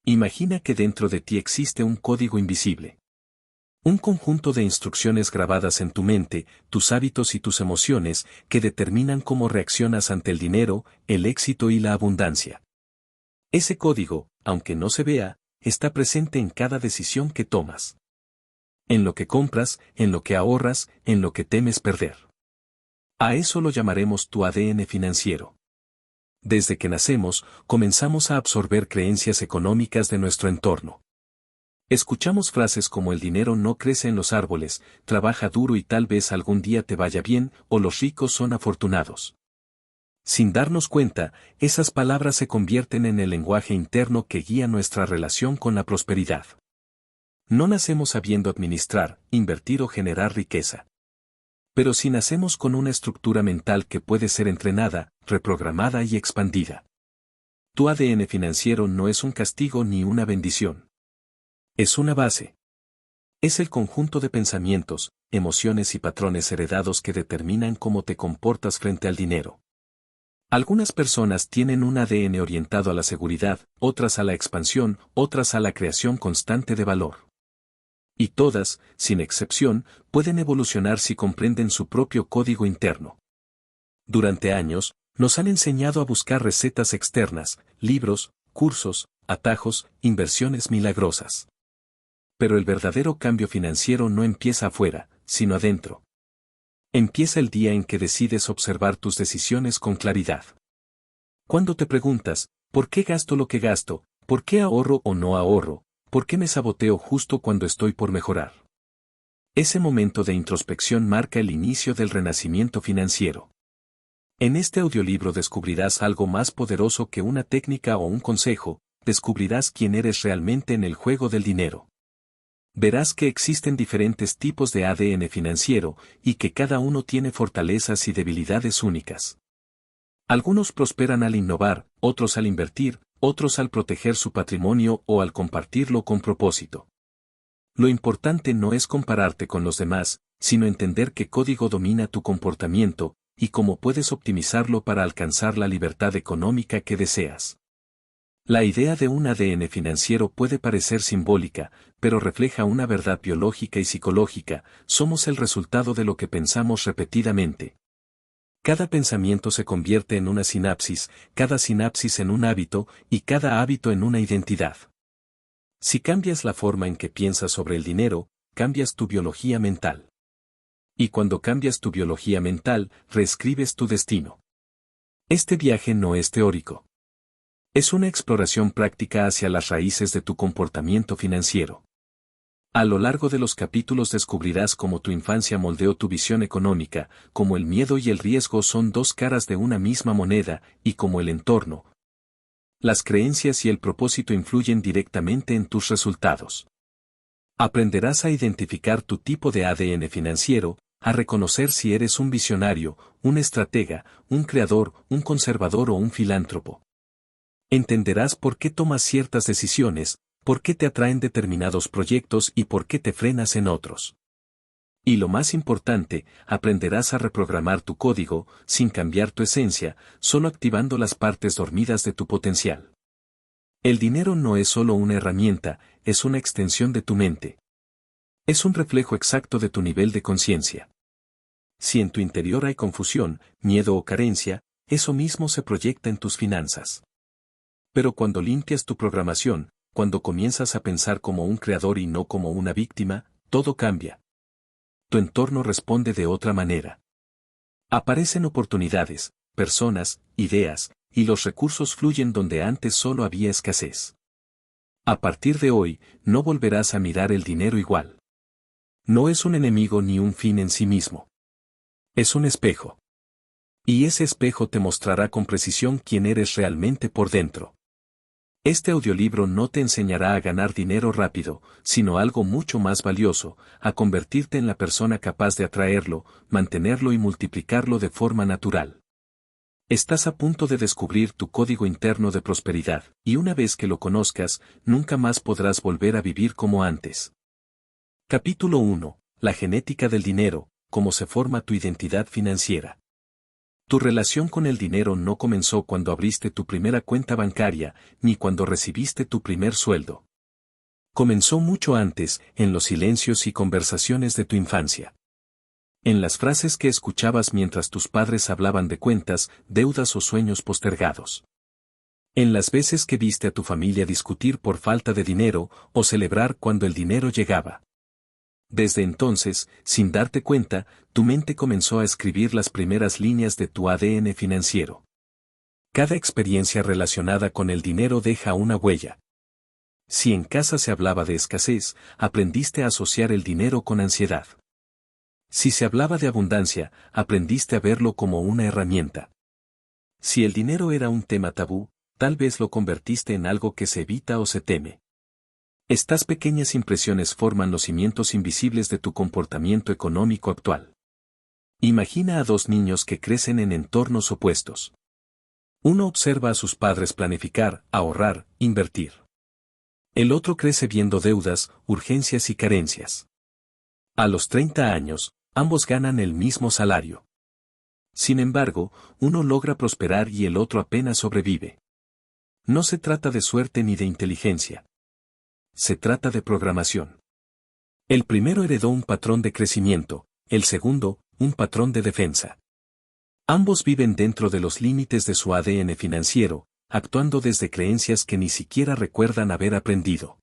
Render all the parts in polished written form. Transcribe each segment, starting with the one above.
Imagina que dentro de ti existe un código invisible. Un conjunto de instrucciones grabadas en tu mente, tus hábitos y tus emociones, que determinan cómo reaccionas ante el dinero, el éxito y la abundancia. Ese código, aunque no se vea, está presente en cada decisión que tomas. En lo que compras, en lo que ahorras, en lo que temes perder. A eso lo llamaremos tu ADN financiero. Desde que nacemos, comenzamos a absorber creencias económicas de nuestro entorno. Escuchamos frases como el dinero no crece en los árboles, trabaja duro y tal vez algún día te vaya bien, o los ricos son afortunados. Sin darnos cuenta, esas palabras se convierten en el lenguaje interno que guía nuestra relación con la prosperidad. No nacemos sabiendo administrar, invertir o generar riqueza. Pero sí nacemos con una estructura mental que puede ser entrenada, reprogramada y expandida. Tu ADN financiero no es un castigo ni una bendición. Es una base. Es el conjunto de pensamientos, emociones y patrones heredados que determinan cómo te comportas frente al dinero. Algunas personas tienen un ADN orientado a la seguridad, otras a la expansión, otras a la creación constante de valor. Y todas, sin excepción, pueden evolucionar si comprenden su propio código interno. Durante años, nos han enseñado a buscar recetas externas, libros, cursos, atajos, inversiones milagrosas. Pero el verdadero cambio financiero no empieza afuera, sino adentro. Empieza el día en que decides observar tus decisiones con claridad. Cuando te preguntas, ¿por qué gasto lo que gasto? ¿Por qué ahorro o no ahorro? ¿Por qué me saboteo justo cuando estoy por mejorar? Ese momento de introspección marca el inicio del renacimiento financiero. En este audiolibro descubrirás algo más poderoso que una técnica o un consejo, descubrirás quién eres realmente en el juego del dinero. Verás que existen diferentes tipos de ADN financiero y que cada uno tiene fortalezas y debilidades únicas. Algunos prosperan al innovar, otros al invertir, otros al proteger su patrimonio o al compartirlo con propósito. Lo importante no es compararte con los demás, sino entender qué código domina tu comportamiento y cómo puedes optimizarlo para alcanzar la libertad económica que deseas. La idea de un ADN financiero puede parecer simbólica, pero refleja una verdad biológica y psicológica: somos el resultado de lo que pensamos repetidamente. Cada pensamiento se convierte en una sinapsis, cada sinapsis en un hábito, y cada hábito en una identidad. Si cambias la forma en que piensas sobre el dinero, cambias tu biología mental. Y cuando cambias tu biología mental, reescribes tu destino. Este viaje no es teórico. Es una exploración práctica hacia las raíces de tu comportamiento financiero. A lo largo de los capítulos descubrirás cómo tu infancia moldeó tu visión económica, cómo el miedo y el riesgo son dos caras de una misma moneda, y cómo el entorno, las creencias y el propósito influyen directamente en tus resultados. Aprenderás a identificar tu tipo de ADN financiero, a reconocer si eres un visionario, un estratega, un creador, un conservador o un filántropo. Entenderás por qué tomas ciertas decisiones, por qué te atraen determinados proyectos y por qué te frenas en otros. Y lo más importante, aprenderás a reprogramar tu código, sin cambiar tu esencia, solo activando las partes dormidas de tu potencial. El dinero no es solo una herramienta, es una extensión de tu mente. Es un reflejo exacto de tu nivel de conciencia. Si en tu interior hay confusión, miedo o carencia, eso mismo se proyecta en tus finanzas. Pero cuando limpias tu programación, cuando comienzas a pensar como un creador y no como una víctima, todo cambia. Tu entorno responde de otra manera. Aparecen oportunidades, personas, ideas, y los recursos fluyen donde antes solo había escasez. A partir de hoy, no volverás a mirar el dinero igual. No es un enemigo ni un fin en sí mismo. Es un espejo. Y ese espejo te mostrará con precisión quién eres realmente por dentro. Este audiolibro no te enseñará a ganar dinero rápido, sino algo mucho más valioso: a convertirte en la persona capaz de atraerlo, mantenerlo y multiplicarlo de forma natural. Estás a punto de descubrir tu código interno de prosperidad, y una vez que lo conozcas, nunca más podrás volver a vivir como antes. Capítulo 1. La genética del dinero: cómo se forma tu identidad financiera. Tu relación con el dinero no comenzó cuando abriste tu primera cuenta bancaria, ni cuando recibiste tu primer sueldo. Comenzó mucho antes, en los silencios y conversaciones de tu infancia. En las frases que escuchabas mientras tus padres hablaban de cuentas, deudas o sueños postergados. En las veces que viste a tu familia discutir por falta de dinero, o celebrar cuando el dinero llegaba. Desde entonces, sin darte cuenta, tu mente comenzó a escribir las primeras líneas de tu ADN financiero. Cada experiencia relacionada con el dinero deja una huella. Si en casa se hablaba de escasez, aprendiste a asociar el dinero con ansiedad. Si se hablaba de abundancia, aprendiste a verlo como una herramienta. Si el dinero era un tema tabú, tal vez lo convertiste en algo que se evita o se teme. Estas pequeñas impresiones forman los cimientos invisibles de tu comportamiento económico actual. Imagina a dos niños que crecen en entornos opuestos. Uno observa a sus padres planificar, ahorrar, invertir. El otro crece viendo deudas, urgencias y carencias. A los 30 años, ambos ganan el mismo salario. Sin embargo, uno logra prosperar y el otro apenas sobrevive. No se trata de suerte ni de inteligencia. Se trata de programación. El primero heredó un patrón de crecimiento, el segundo, un patrón de defensa. Ambos viven dentro de los límites de su ADN financiero, actuando desde creencias que ni siquiera recuerdan haber aprendido.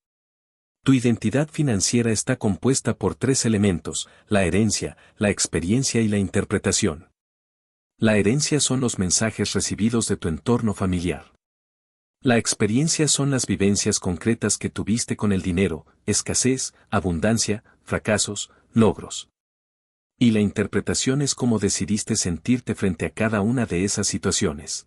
Tu identidad financiera está compuesta por tres elementos: la herencia, la experiencia y la interpretación. La herencia son los mensajes recibidos de tu entorno familiar. La experiencia son las vivencias concretas que tuviste con el dinero, escasez, abundancia, fracasos, logros. Y la interpretación es cómo decidiste sentirte frente a cada una de esas situaciones.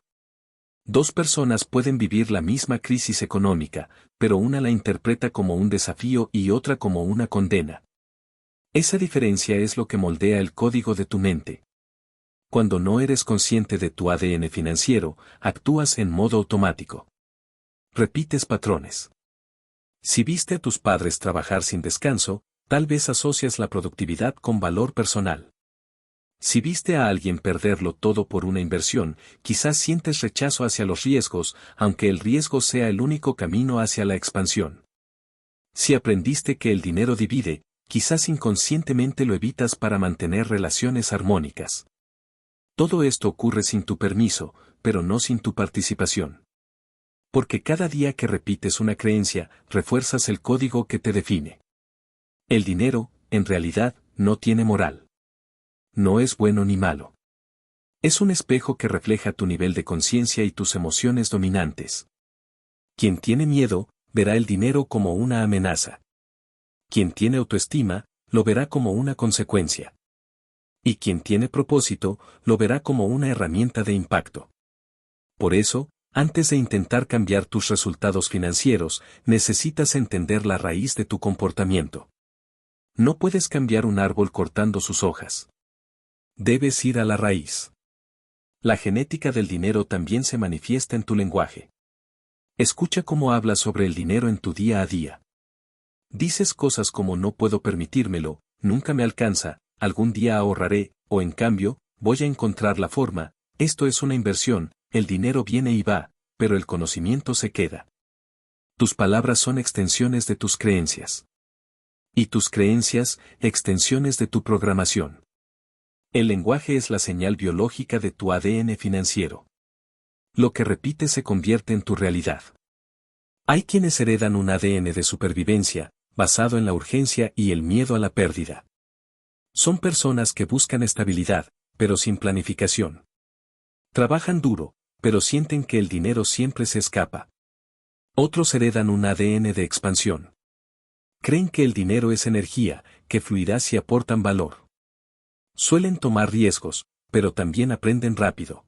Dos personas pueden vivir la misma crisis económica, pero una la interpreta como un desafío y otra como una condena. Esa diferencia es lo que moldea el código de tu mente. Cuando no eres consciente de tu ADN financiero, actúas en modo automático. Repites patrones. Si viste a tus padres trabajar sin descanso, tal vez asocias la productividad con valor personal. Si viste a alguien perderlo todo por una inversión, quizás sientes rechazo hacia los riesgos, aunque el riesgo sea el único camino hacia la expansión. Si aprendiste que el dinero divide, quizás inconscientemente lo evitas para mantener relaciones armónicas. Todo esto ocurre sin tu permiso, pero no sin tu participación. Porque cada día que repites una creencia, refuerzas el código que te define. El dinero, en realidad, no tiene moral. No es bueno ni malo. Es un espejo que refleja tu nivel de conciencia y tus emociones dominantes. Quien tiene miedo, verá el dinero como una amenaza. Quien tiene autoestima, lo verá como una consecuencia. Y quien tiene propósito, lo verá como una herramienta de impacto. Por eso, antes de intentar cambiar tus resultados financieros, necesitas entender la raíz de tu comportamiento. No puedes cambiar un árbol cortando sus hojas. Debes ir a la raíz. La genética del dinero también se manifiesta en tu lenguaje. Escucha cómo hablas sobre el dinero en tu día a día. Dices cosas como no puedo permitírmelo, nunca me alcanza, algún día ahorraré, o en cambio, voy a encontrar la forma, esto es una inversión, el dinero viene y va, pero el conocimiento se queda. Tus palabras son extensiones de tus creencias. Y tus creencias, extensiones de tu programación. El lenguaje es la señal biológica de tu ADN financiero. Lo que repites se convierte en tu realidad. Hay quienes heredan un ADN de supervivencia, basado en la urgencia y el miedo a la pérdida. Son personas que buscan estabilidad, pero sin planificación. Trabajan duro, pero sienten que el dinero siempre se escapa. Otros heredan un ADN de expansión. Creen que el dinero es energía, que fluirá si aportan valor. Suelen tomar riesgos, pero también aprenden rápido.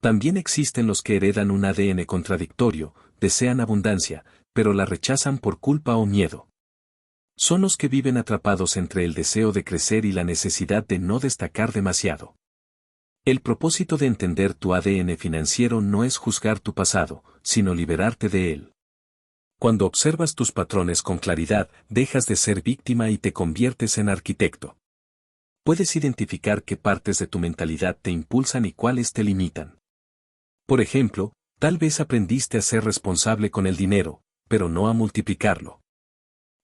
También existen los que heredan un ADN contradictorio, desean abundancia, pero la rechazan por culpa o miedo. Son los que viven atrapados entre el deseo de crecer y la necesidad de no destacar demasiado. El propósito de entender tu ADN financiero no es juzgar tu pasado, sino liberarte de él. Cuando observas tus patrones con claridad, dejas de ser víctima y te conviertes en arquitecto. puedes identificar qué partes de tu mentalidad te impulsan y cuáles te limitan. Por ejemplo, tal vez aprendiste a ser responsable con el dinero, pero no a multiplicarlo.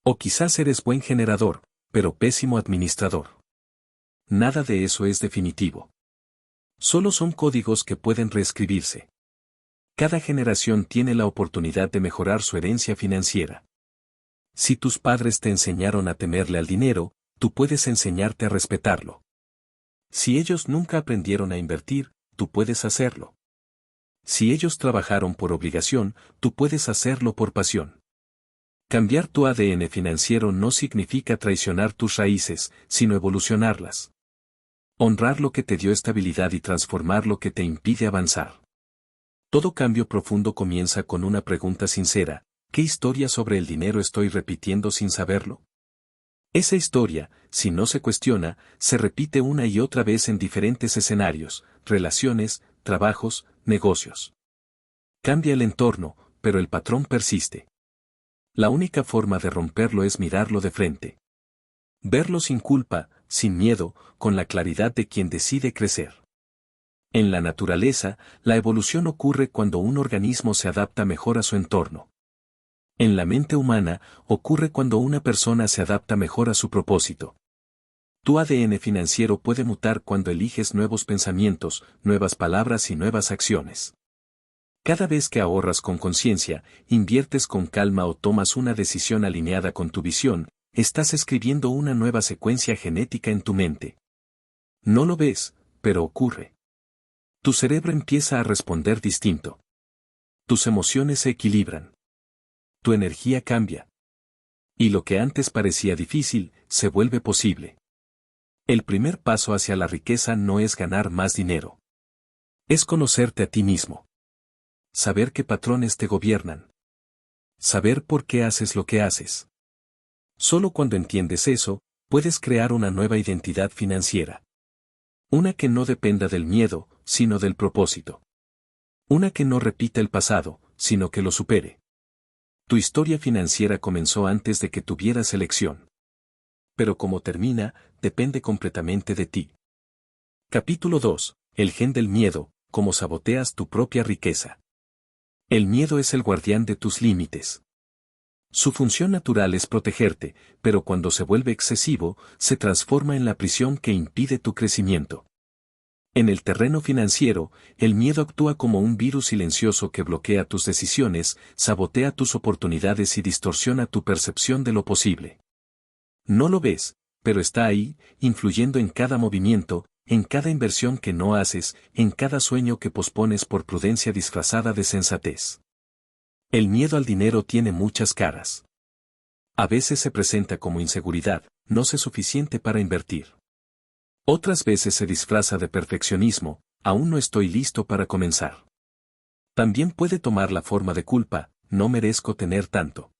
O quizás eres buen generador, pero pésimo administrador. Nada de eso es definitivo. Solo son códigos que pueden reescribirse. Cada generación tiene la oportunidad de mejorar su herencia financiera. Si tus padres te enseñaron a temerle al dinero, tú puedes enseñarte a respetarlo. Si ellos nunca aprendieron a invertir, tú puedes hacerlo. Si ellos trabajaron por obligación, tú puedes hacerlo por pasión. Cambiar tu ADN financiero no significa traicionar tus raíces, sino evolucionarlas. Honrar lo que te dio estabilidad y transformar lo que te impide avanzar. Todo cambio profundo comienza con una pregunta sincera: ¿qué historia sobre el dinero estoy repitiendo sin saberlo? Esa historia, si no se cuestiona, se repite una y otra vez en diferentes escenarios, relaciones, trabajos, negocios. Cambia el entorno, pero el patrón persiste. La única forma de romperlo es mirarlo de frente. Verlo sin culpa, sin miedo, con la claridad de quien decide crecer. En la naturaleza, la evolución ocurre cuando un organismo se adapta mejor a su entorno. En la mente humana, ocurre cuando una persona se adapta mejor a su propósito. Tu ADN financiero puede mutar cuando eliges nuevos pensamientos, nuevas palabras y nuevas acciones. Cada vez que ahorras con conciencia, inviertes con calma o tomas una decisión alineada con tu visión, estás escribiendo una nueva secuencia genética en tu mente. No lo ves, pero ocurre. Tu cerebro empieza a responder distinto. Tus emociones se equilibran. Tu energía cambia. Y lo que antes parecía difícil, se vuelve posible. El primer paso hacia la riqueza no es ganar más dinero. Es conocerte a ti mismo. Saber qué patrones te gobiernan. Saber por qué haces lo que haces. Solo cuando entiendes eso, puedes crear una nueva identidad financiera. Una que no dependa del miedo, sino del propósito. Una que no repita el pasado, sino que lo supere. Tu historia financiera comenzó antes de que tuvieras elección. Pero cómo termina, depende completamente de ti. Capítulo 2. El gen del miedo: cómo saboteas tu propia riqueza. El miedo es el guardián de tus límites. Su función natural es protegerte, pero cuando se vuelve excesivo, se transforma en la prisión que impide tu crecimiento. En el terreno financiero, el miedo actúa como un virus silencioso que bloquea tus decisiones, sabotea tus oportunidades y distorsiona tu percepción de lo posible. No lo ves, pero está ahí, influyendo en cada movimiento, en cada inversión que no haces, en cada sueño que pospones por prudencia disfrazada de sensatez. El miedo al dinero tiene muchas caras. A veces se presenta como inseguridad: no sé suficiente para invertir. Otras veces se disfraza de perfeccionismo: aún no estoy listo para comenzar. También puede tomar la forma de culpa: no merezco tener tanto.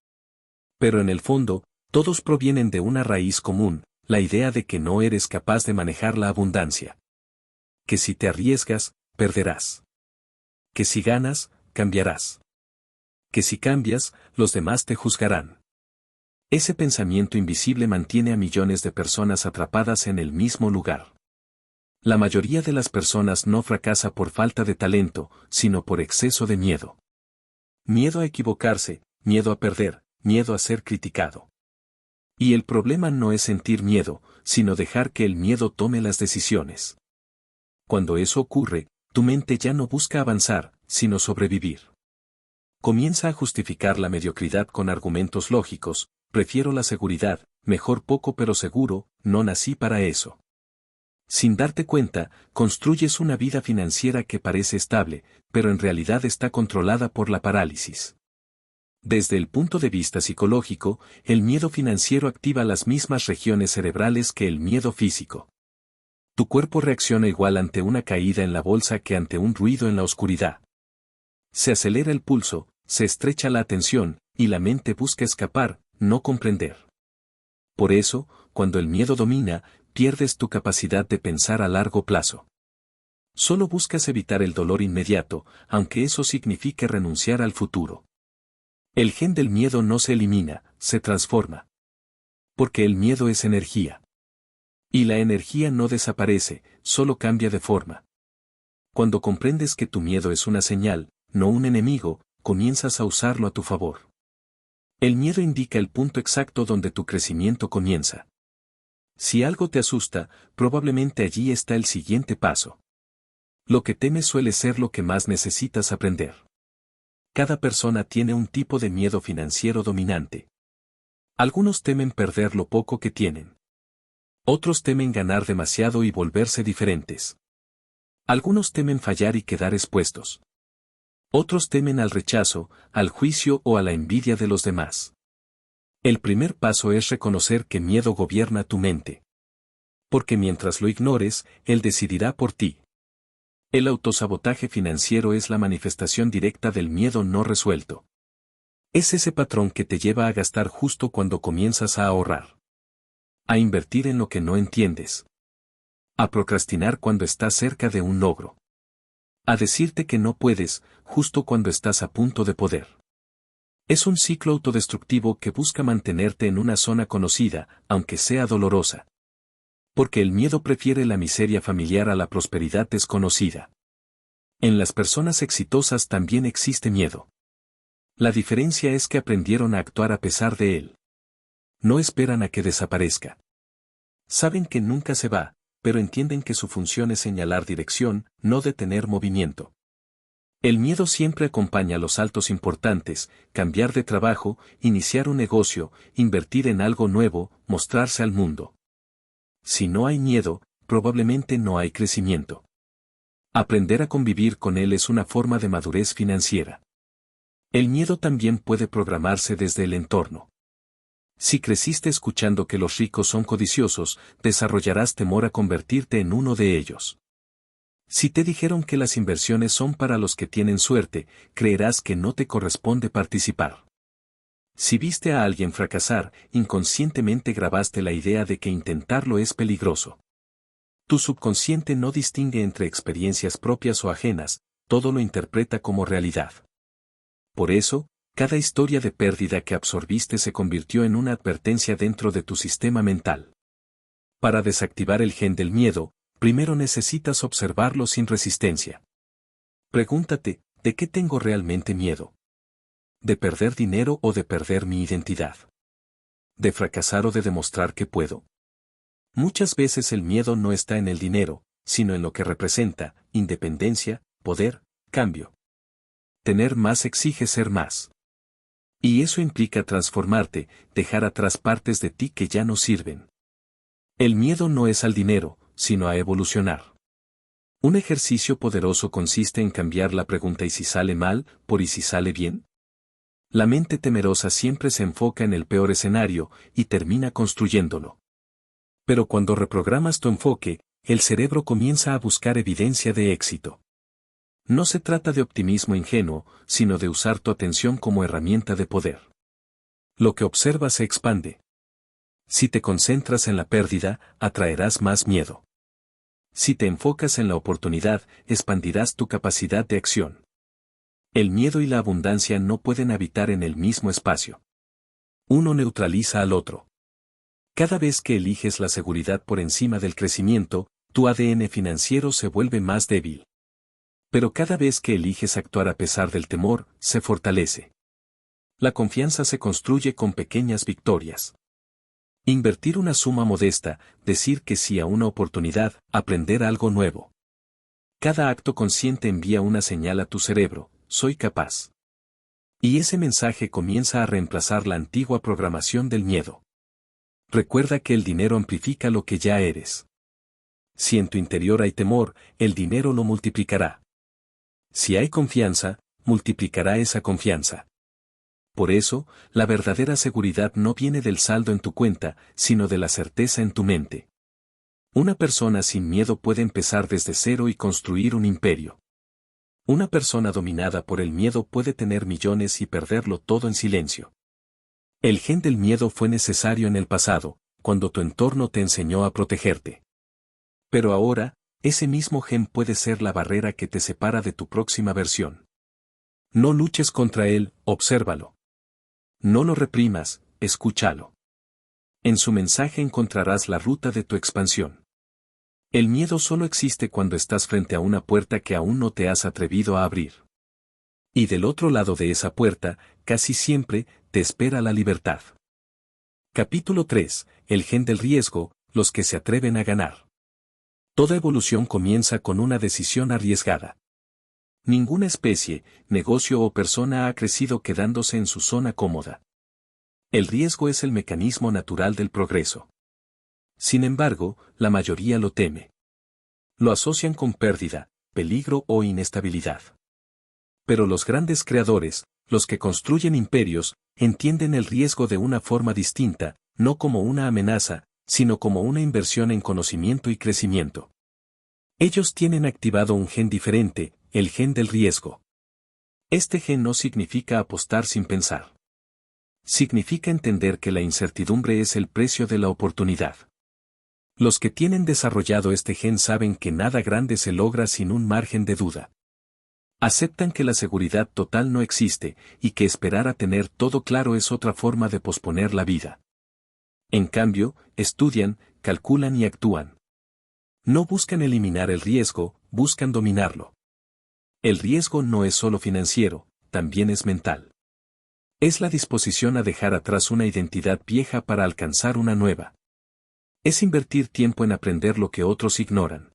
Pero en el fondo, todos provienen de una raíz común: la idea de que no eres capaz de manejar la abundancia. Que si te arriesgas, perderás. Que si ganas, cambiarás. Que si cambias, los demás te juzgarán. Ese pensamiento invisible mantiene a millones de personas atrapadas en el mismo lugar. La mayoría de las personas no fracasa por falta de talento, sino por exceso de miedo. Miedo a equivocarse, miedo a perder, miedo a ser criticado. Y el problema no es sentir miedo, sino dejar que el miedo tome las decisiones. Cuando eso ocurre, tu mente ya no busca avanzar, sino sobrevivir. Comienza a justificar la mediocridad con argumentos lógicos: prefiero la seguridad, mejor poco pero seguro, no nací para eso. Sin darte cuenta, construyes una vida financiera que parece estable, pero en realidad está controlada por la parálisis. Desde el punto de vista psicológico, el miedo financiero activa las mismas regiones cerebrales que el miedo físico. Tu cuerpo reacciona igual ante una caída en la bolsa que ante un ruido en la oscuridad. Se acelera el pulso, se estrecha la atención, y la mente busca escapar, no comprender. Por eso, cuando el miedo domina, pierdes tu capacidad de pensar a largo plazo. Solo buscas evitar el dolor inmediato, aunque eso signifique renunciar al futuro. El gen del miedo no se elimina, se transforma. Porque el miedo es energía. Y la energía no desaparece, solo cambia de forma. Cuando comprendes que tu miedo es una señal, no un enemigo, comienzas a usarlo a tu favor. El miedo indica el punto exacto donde tu crecimiento comienza. Si algo te asusta, probablemente allí está el siguiente paso. Lo que temes suele ser lo que más necesitas aprender. Cada persona tiene un tipo de miedo financiero dominante. Algunos temen perder lo poco que tienen. Otros temen ganar demasiado y volverse diferentes. Algunos temen fallar y quedar expuestos. Otros temen al rechazo, al juicio o a la envidia de los demás. El primer paso es reconocer que miedo gobierna tu mente. Porque mientras lo ignores, él decidirá por ti. El autosabotaje financiero es la manifestación directa del miedo no resuelto. Es ese patrón que te lleva a gastar justo cuando comienzas a ahorrar. A invertir en lo que no entiendes. A procrastinar cuando estás cerca de un logro. A decirte que no puedes, justo cuando estás a punto de poder. Es un ciclo autodestructivo que busca mantenerte en una zona conocida, aunque sea dolorosa. Porque el miedo prefiere la miseria familiar a la prosperidad desconocida. En las personas exitosas también existe miedo. La diferencia es que aprendieron a actuar a pesar de él. No esperan a que desaparezca. Saben que nunca se va, pero entienden que su función es señalar dirección, no detener movimiento. El miedo siempre acompaña los saltos importantes, cambiar de trabajo, iniciar un negocio, invertir en algo nuevo, mostrarse al mundo. Si no hay miedo, probablemente no hay crecimiento. Aprender a convivir con él es una forma de madurez financiera. El miedo también puede programarse desde el entorno. Si creciste escuchando que los ricos son codiciosos, desarrollarás temor a convertirte en uno de ellos. Si te dijeron que las inversiones son para los que tienen suerte, creerás que no te corresponde participar. Si viste a alguien fracasar, inconscientemente grabaste la idea de que intentarlo es peligroso. Tu subconsciente no distingue entre experiencias propias o ajenas, todo lo interpreta como realidad. Por eso, cada historia de pérdida que absorbiste se convirtió en una advertencia dentro de tu sistema mental. Para desactivar el gen del miedo, primero necesitas observarlo sin resistencia. Pregúntate, ¿de qué tengo realmente miedo? ¿De perder dinero o de perder mi identidad? ¿De fracasar o de demostrar que puedo? Muchas veces el miedo no está en el dinero, sino en lo que representa: independencia, poder, cambio. Tener más exige ser más. Y eso implica transformarte, dejar atrás partes de ti que ya no sirven. El miedo no es al dinero, sino a evolucionar. Un ejercicio poderoso consiste en cambiar la pregunta ¿y si sale mal?, por ¿y si sale bien? La mente temerosa siempre se enfoca en el peor escenario, y termina construyéndolo. Pero cuando reprogramas tu enfoque, el cerebro comienza a buscar evidencia de éxito. No se trata de optimismo ingenuo, sino de usar tu atención como herramienta de poder. Lo que observas se expande. Si te concentras en la pérdida, atraerás más miedo. Si te enfocas en la oportunidad, expandirás tu capacidad de acción. El miedo y la abundancia no pueden habitar en el mismo espacio. Uno neutraliza al otro. Cada vez que eliges la seguridad por encima del crecimiento, tu ADN financiero se vuelve más débil. Pero cada vez que eliges actuar a pesar del temor, se fortalece. La confianza se construye con pequeñas victorias. Invertir una suma modesta, decir que sí a una oportunidad, aprender algo nuevo. Cada acto consciente envía una señal a tu cerebro: soy capaz. Y ese mensaje comienza a reemplazar la antigua programación del miedo. Recuerda que el dinero amplifica lo que ya eres. Si en tu interior hay temor, el dinero lo multiplicará. Si hay confianza, multiplicará esa confianza. Por eso, la verdadera seguridad no viene del saldo en tu cuenta, sino de la certeza en tu mente. Una persona sin miedo puede empezar desde cero y construir un imperio. Una persona dominada por el miedo puede tener millones y perderlo todo en silencio. El gen del miedo fue necesario en el pasado, cuando tu entorno te enseñó a protegerte. Pero ahora, ese mismo gen puede ser la barrera que te separa de tu próxima versión. No luches contra él, obsérvalo. No lo reprimas, escúchalo. En su mensaje encontrarás la ruta de tu expansión. El miedo solo existe cuando estás frente a una puerta que aún no te has atrevido a abrir. Y del otro lado de esa puerta, casi siempre, te espera la libertad. Capítulo 3. El gen del riesgo, los que se atreven a ganar. Toda evolución comienza con una decisión arriesgada. Ninguna especie, negocio o persona ha crecido quedándose en su zona cómoda. El riesgo es el mecanismo natural del progreso. Sin embargo, la mayoría lo teme. Lo asocian con pérdida, peligro o inestabilidad. Pero los grandes creadores, los que construyen imperios, entienden el riesgo de una forma distinta, no como una amenaza, sino como una inversión en conocimiento y crecimiento. Ellos tienen activado un gen diferente, el gen del riesgo. Este gen no significa apostar sin pensar. Significa entender que la incertidumbre es el precio de la oportunidad. Los que tienen desarrollado este gen saben que nada grande se logra sin un margen de duda. Aceptan que la seguridad total no existe, y que esperar a tener todo claro es otra forma de posponer la vida. En cambio, estudian, calculan y actúan. No buscan eliminar el riesgo, buscan dominarlo. El riesgo no es solo financiero, también es mental. Es la disposición a dejar atrás una identidad vieja para alcanzar una nueva. Es invertir tiempo en aprender lo que otros ignoran.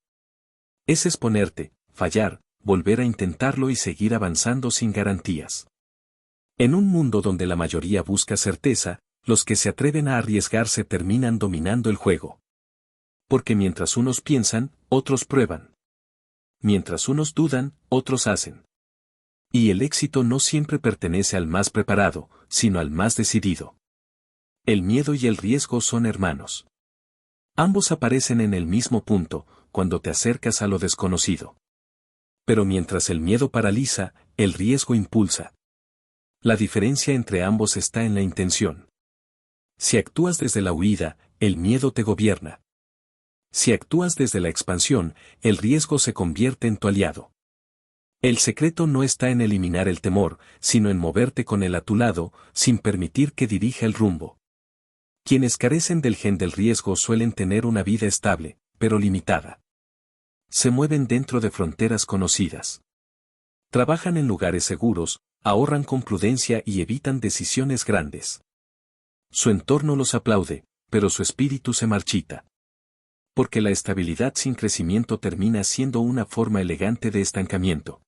Es exponerte, fallar, volver a intentarlo y seguir avanzando sin garantías. En un mundo donde la mayoría busca certeza, los que se atreven a arriesgarse terminan dominando el juego. Porque mientras unos piensan, otros prueban. Mientras unos dudan, otros hacen. Y el éxito no siempre pertenece al más preparado, sino al más decidido. El miedo y el riesgo son hermanos. Ambos aparecen en el mismo punto, cuando te acercas a lo desconocido. Pero mientras el miedo paraliza, el riesgo impulsa. La diferencia entre ambos está en la intención. Si actúas desde la huida, el miedo te gobierna. Si actúas desde la expansión, el riesgo se convierte en tu aliado. El secreto no está en eliminar el temor, sino en moverte con él a tu lado, sin permitir que dirija el rumbo. Quienes carecen del gen del riesgo suelen tener una vida estable, pero limitada. Se mueven dentro de fronteras conocidas. Trabajan en lugares seguros, ahorran con prudencia y evitan decisiones grandes. Su entorno los aplaude, pero su espíritu se marchita. Porque la estabilidad sin crecimiento termina siendo una forma elegante de estancamiento.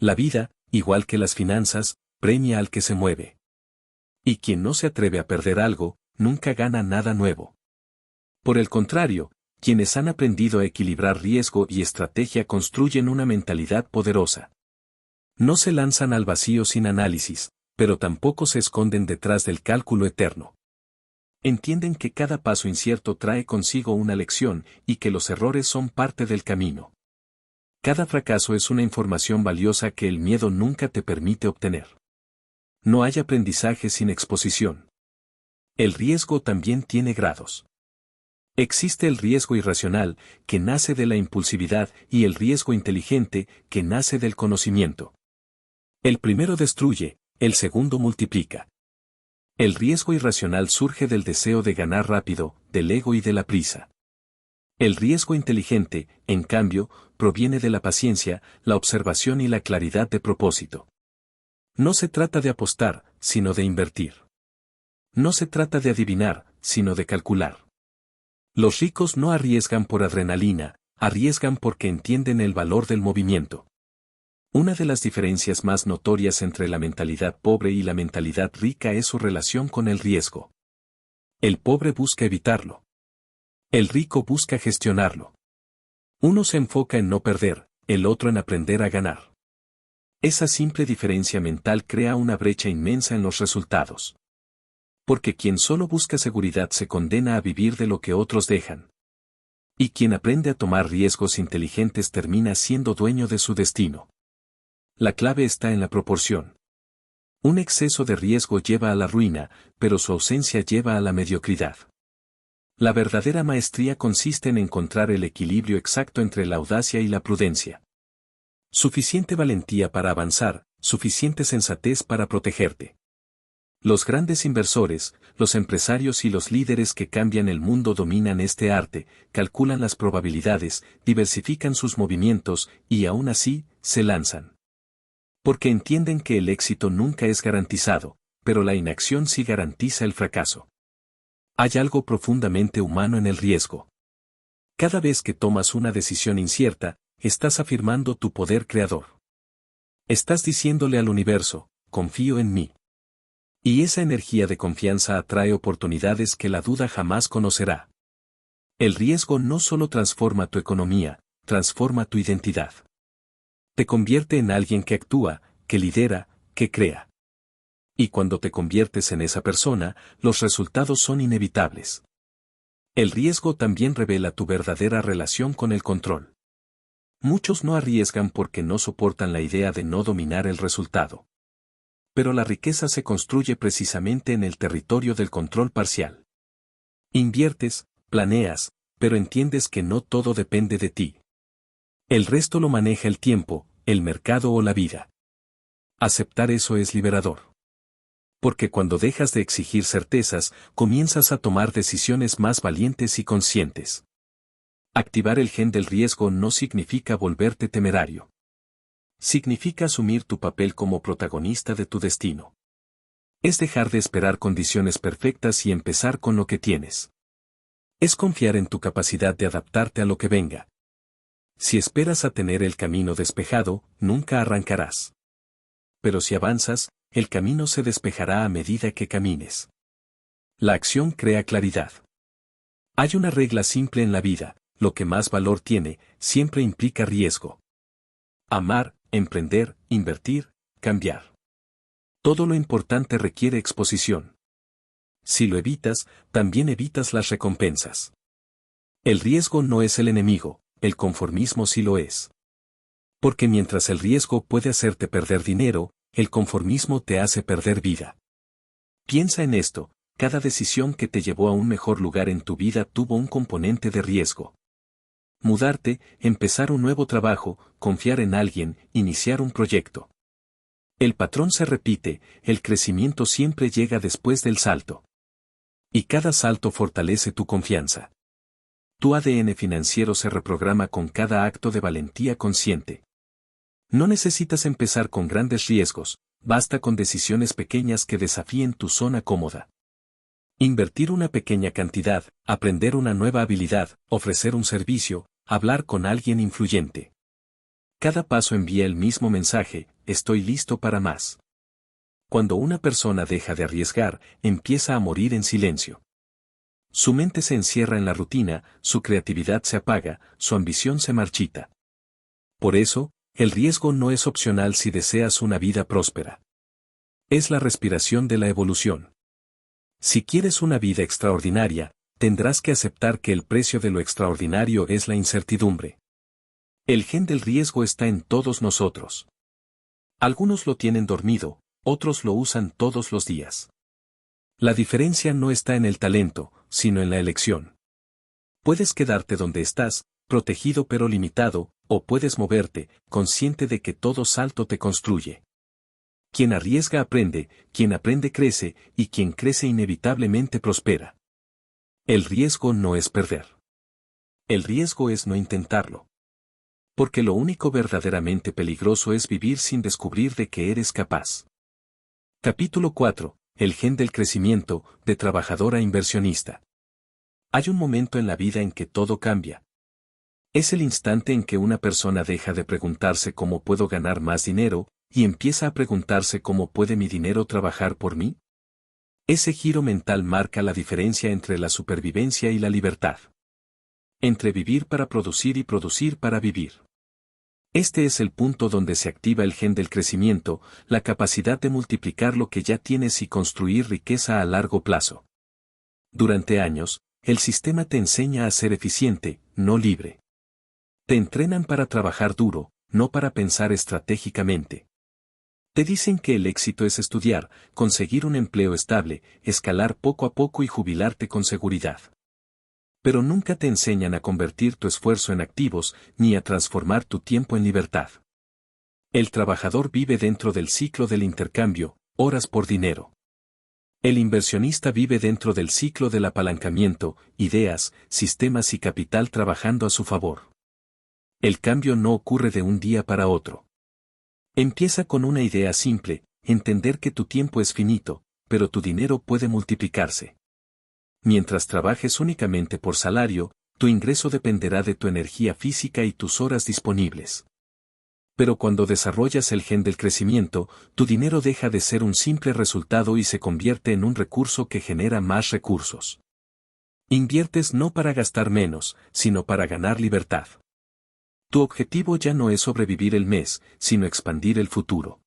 La vida, igual que las finanzas, premia al que se mueve. Y quien no se atreve a perder algo, nunca gana nada nuevo. Por el contrario, quienes han aprendido a equilibrar riesgo y estrategia construyen una mentalidad poderosa. No se lanzan al vacío sin análisis, pero tampoco se esconden detrás del cálculo eterno. Entienden que cada paso incierto trae consigo una lección y que los errores son parte del camino. Cada fracaso es una información valiosa que el miedo nunca te permite obtener. No hay aprendizaje sin exposición. El riesgo también tiene grados. Existe el riesgo irracional, que nace de la impulsividad, y el riesgo inteligente, que nace del conocimiento. El primero destruye, el segundo multiplica. El riesgo irracional surge del deseo de ganar rápido, del ego y de la prisa. El riesgo inteligente, en cambio, proviene de la paciencia, la observación y la claridad de propósito. No se trata de apostar, sino de invertir. No se trata de adivinar, sino de calcular. Los ricos no arriesgan por adrenalina, arriesgan porque entienden el valor del movimiento. Una de las diferencias más notorias entre la mentalidad pobre y la mentalidad rica es su relación con el riesgo. El pobre busca evitarlo. El rico busca gestionarlo. Uno se enfoca en no perder, el otro en aprender a ganar. Esa simple diferencia mental crea una brecha inmensa en los resultados. Porque quien solo busca seguridad se condena a vivir de lo que otros dejan. Y quien aprende a tomar riesgos inteligentes termina siendo dueño de su destino. La clave está en la proporción. Un exceso de riesgo lleva a la ruina, pero su ausencia lleva a la mediocridad. La verdadera maestría consiste en encontrar el equilibrio exacto entre la audacia y la prudencia. Suficiente valentía para avanzar, suficiente sensatez para protegerte. Los grandes inversores, los empresarios y los líderes que cambian el mundo dominan este arte, calculan las probabilidades, diversifican sus movimientos y aún así, se lanzan. Porque entienden que el éxito nunca es garantizado, pero la inacción sí garantiza el fracaso. Hay algo profundamente humano en el riesgo. Cada vez que tomas una decisión incierta, estás afirmando tu poder creador. Estás diciéndole al universo, confío en mí. Y esa energía de confianza atrae oportunidades que la duda jamás conocerá. El riesgo no solo transforma tu economía, transforma tu identidad. Te convierte en alguien que actúa, que lidera, que crea. Y cuando te conviertes en esa persona, los resultados son inevitables. El riesgo también revela tu verdadera relación con el control. Muchos no arriesgan porque no soportan la idea de no dominar el resultado. Pero la riqueza se construye precisamente en el territorio del control parcial. Inviertes, planeas, pero entiendes que no todo depende de ti. El resto lo maneja el tiempo, el mercado o la vida. Aceptar eso es liberador. Porque cuando dejas de exigir certezas, comienzas a tomar decisiones más valientes y conscientes. Activar el gen del riesgo no significa volverte temerario. Significa asumir tu papel como protagonista de tu destino. Es dejar de esperar condiciones perfectas y empezar con lo que tienes. Es confiar en tu capacidad de adaptarte a lo que venga. Si esperas a tener el camino despejado, nunca arrancarás. Pero si avanzas, el camino se despejará a medida que camines. La acción crea claridad. Hay una regla simple en la vida: lo que más valor tiene, siempre implica riesgo. Amar, emprender, invertir, cambiar. Todo lo importante requiere exposición. Si lo evitas, también evitas las recompensas. El riesgo no es el enemigo, el conformismo sí lo es. Porque mientras el riesgo puede hacerte perder dinero, el conformismo te hace perder vida. Piensa en esto: cada decisión que te llevó a un mejor lugar en tu vida tuvo un componente de riesgo. Mudarte, empezar un nuevo trabajo, confiar en alguien, iniciar un proyecto. El patrón se repite: el crecimiento siempre llega después del salto. Y cada salto fortalece tu confianza. Tu ADN financiero se reprograma con cada acto de valentía consciente. No necesitas empezar con grandes riesgos, basta con decisiones pequeñas que desafíen tu zona cómoda. Invertir una pequeña cantidad, aprender una nueva habilidad, ofrecer un servicio, hablar con alguien influyente. Cada paso envía el mismo mensaje: estoy listo para más. Cuando una persona deja de arriesgar, empieza a morir en silencio. Su mente se encierra en la rutina, su creatividad se apaga, su ambición se marchita. Por eso, el riesgo no es opcional si deseas una vida próspera. Es la respiración de la evolución. Si quieres una vida extraordinaria, tendrás que aceptar que el precio de lo extraordinario es la incertidumbre. El gen del riesgo está en todos nosotros. Algunos lo tienen dormido, otros lo usan todos los días. La diferencia no está en el talento, sino en la elección. Puedes quedarte donde estás, protegido pero limitado, o puedes moverte, consciente de que todo salto te construye. Quien arriesga aprende, quien aprende crece, y quien crece inevitablemente prospera. El riesgo no es perder. El riesgo es no intentarlo. Porque lo único verdaderamente peligroso es vivir sin descubrir de qué eres capaz. Capítulo 4. El gen del crecimiento, de trabajador a inversionista. Hay un momento en la vida en que todo cambia. Es el instante en que una persona deja de preguntarse cómo puedo ganar más dinero, y empieza a preguntarse cómo puede mi dinero trabajar por mí. Ese giro mental marca la diferencia entre la supervivencia y la libertad. Entre vivir para producir y producir para vivir. Este es el punto donde se activa el gen del crecimiento, la capacidad de multiplicar lo que ya tienes y construir riqueza a largo plazo. Durante años, el sistema te enseña a ser eficiente, no libre. Te entrenan para trabajar duro, no para pensar estratégicamente. Te dicen que el éxito es estudiar, conseguir un empleo estable, escalar poco a poco y jubilarte con seguridad. Pero nunca te enseñan a convertir tu esfuerzo en activos, ni a transformar tu tiempo en libertad. El trabajador vive dentro del ciclo del intercambio, horas por dinero. El inversionista vive dentro del ciclo del apalancamiento, ideas, sistemas y capital trabajando a su favor. El cambio no ocurre de un día para otro. Empieza con una idea simple, entender que tu tiempo es finito, pero tu dinero puede multiplicarse. Mientras trabajes únicamente por salario, tu ingreso dependerá de tu energía física y tus horas disponibles. Pero cuando desarrollas el gen del crecimiento, tu dinero deja de ser un simple resultado y se convierte en un recurso que genera más recursos. Inviertes no para gastar menos, sino para ganar libertad. Tu objetivo ya no es sobrevivir el mes, sino expandir el futuro.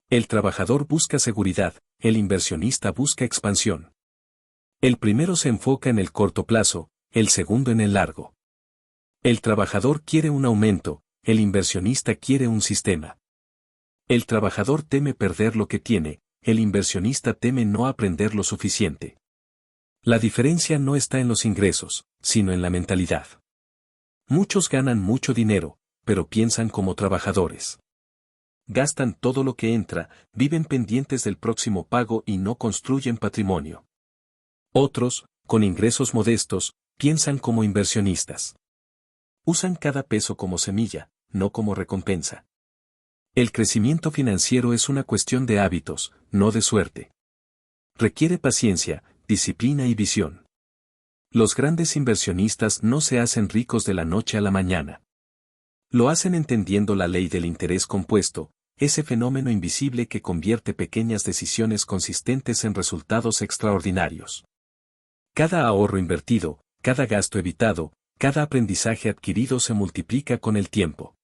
El trabajador busca seguridad, el inversionista busca expansión. El primero se enfoca en el corto plazo, el segundo en el largo. El trabajador quiere un aumento, el inversionista quiere un sistema. El trabajador teme perder lo que tiene, el inversionista teme no aprender lo suficiente. La diferencia no está en los ingresos, sino en la mentalidad. Muchos ganan mucho dinero, pero piensan como trabajadores. Gastan todo lo que entra, viven pendientes del próximo pago y no construyen patrimonio. Otros, con ingresos modestos, piensan como inversionistas. Usan cada peso como semilla, no como recompensa. El crecimiento financiero es una cuestión de hábitos, no de suerte. Requiere paciencia, disciplina y visión. Los grandes inversionistas no se hacen ricos de la noche a la mañana. Lo hacen entendiendo la ley del interés compuesto, ese fenómeno invisible que convierte pequeñas decisiones consistentes en resultados extraordinarios. Cada ahorro invertido, cada gasto evitado, cada aprendizaje adquirido se multiplica con el tiempo.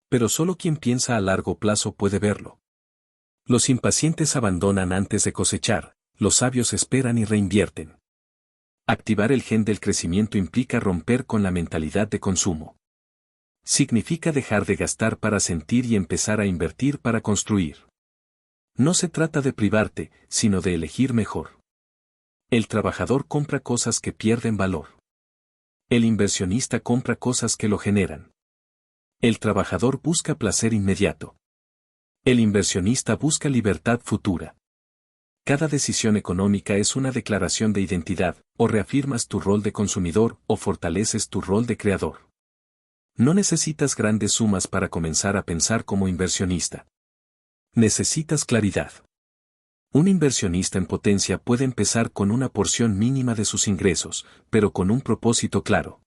Pero solo quien piensa a largo plazo puede verlo. Los impacientes abandonan antes de cosechar, los sabios esperan y reinvierten. Activar el gen del crecimiento implica romper con la mentalidad de consumo. Significa dejar de gastar para sentir y empezar a invertir para construir. No se trata de privarte, sino de elegir mejor. El trabajador compra cosas que pierden valor. El inversionista compra cosas que lo generan. El trabajador busca placer inmediato. El inversionista busca libertad futura. Cada decisión económica es una declaración de identidad, o reafirmas tu rol de consumidor o fortaleces tu rol de creador. No necesitas grandes sumas para comenzar a pensar como inversionista. Necesitas claridad. Un inversionista en potencia puede empezar con una porción mínima de sus ingresos, pero con un propósito claro.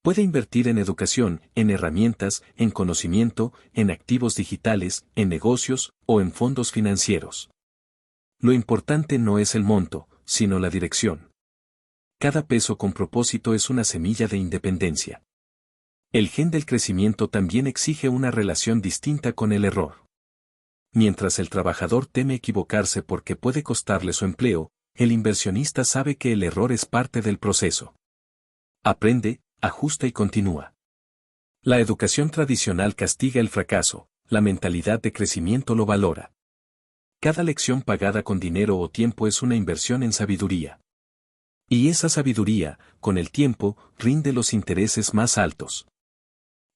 Puede invertir en educación, en herramientas, en conocimiento, en activos digitales, en negocios o en fondos financieros. Lo importante no es el monto, sino la dirección. Cada peso con propósito es una semilla de independencia. El gen del crecimiento también exige una relación distinta con el error. Mientras el trabajador teme equivocarse porque puede costarle su empleo, el inversionista sabe que el error es parte del proceso. Aprende, ajusta y continúa. La educación tradicional castiga el fracaso, la mentalidad de crecimiento lo valora. Cada lección pagada con dinero o tiempo es una inversión en sabiduría. Y esa sabiduría, con el tiempo, rinde los intereses más altos.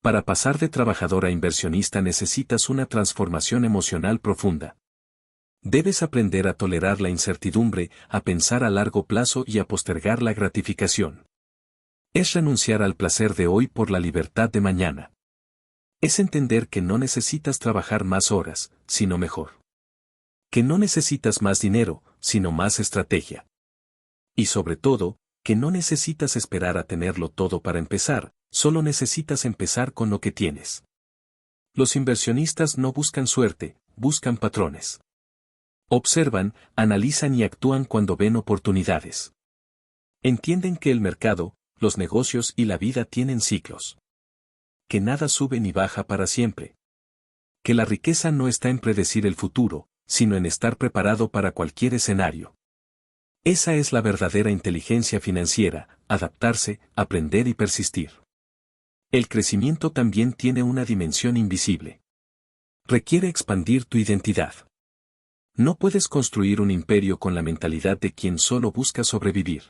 Para pasar de trabajador a inversionista necesitas una transformación emocional profunda. Debes aprender a tolerar la incertidumbre, a pensar a largo plazo y a postergar la gratificación. Es renunciar al placer de hoy por la libertad de mañana. Es entender que no necesitas trabajar más horas, sino mejor. Que no necesitas más dinero, sino más estrategia. Y sobre todo, que no necesitas esperar a tenerlo todo para empezar, solo necesitas empezar con lo que tienes. Los inversionistas no buscan suerte, buscan patrones. Observan, analizan y actúan cuando ven oportunidades. Entienden que el mercado, los negocios y la vida tienen ciclos. Que nada sube ni baja para siempre. Que la riqueza no está en predecir el futuro, sino en estar preparado para cualquier escenario. Esa es la verdadera inteligencia financiera, adaptarse, aprender y persistir. El crecimiento también tiene una dimensión invisible. Requiere expandir tu identidad. No puedes construir un imperio con la mentalidad de quien solo busca sobrevivir.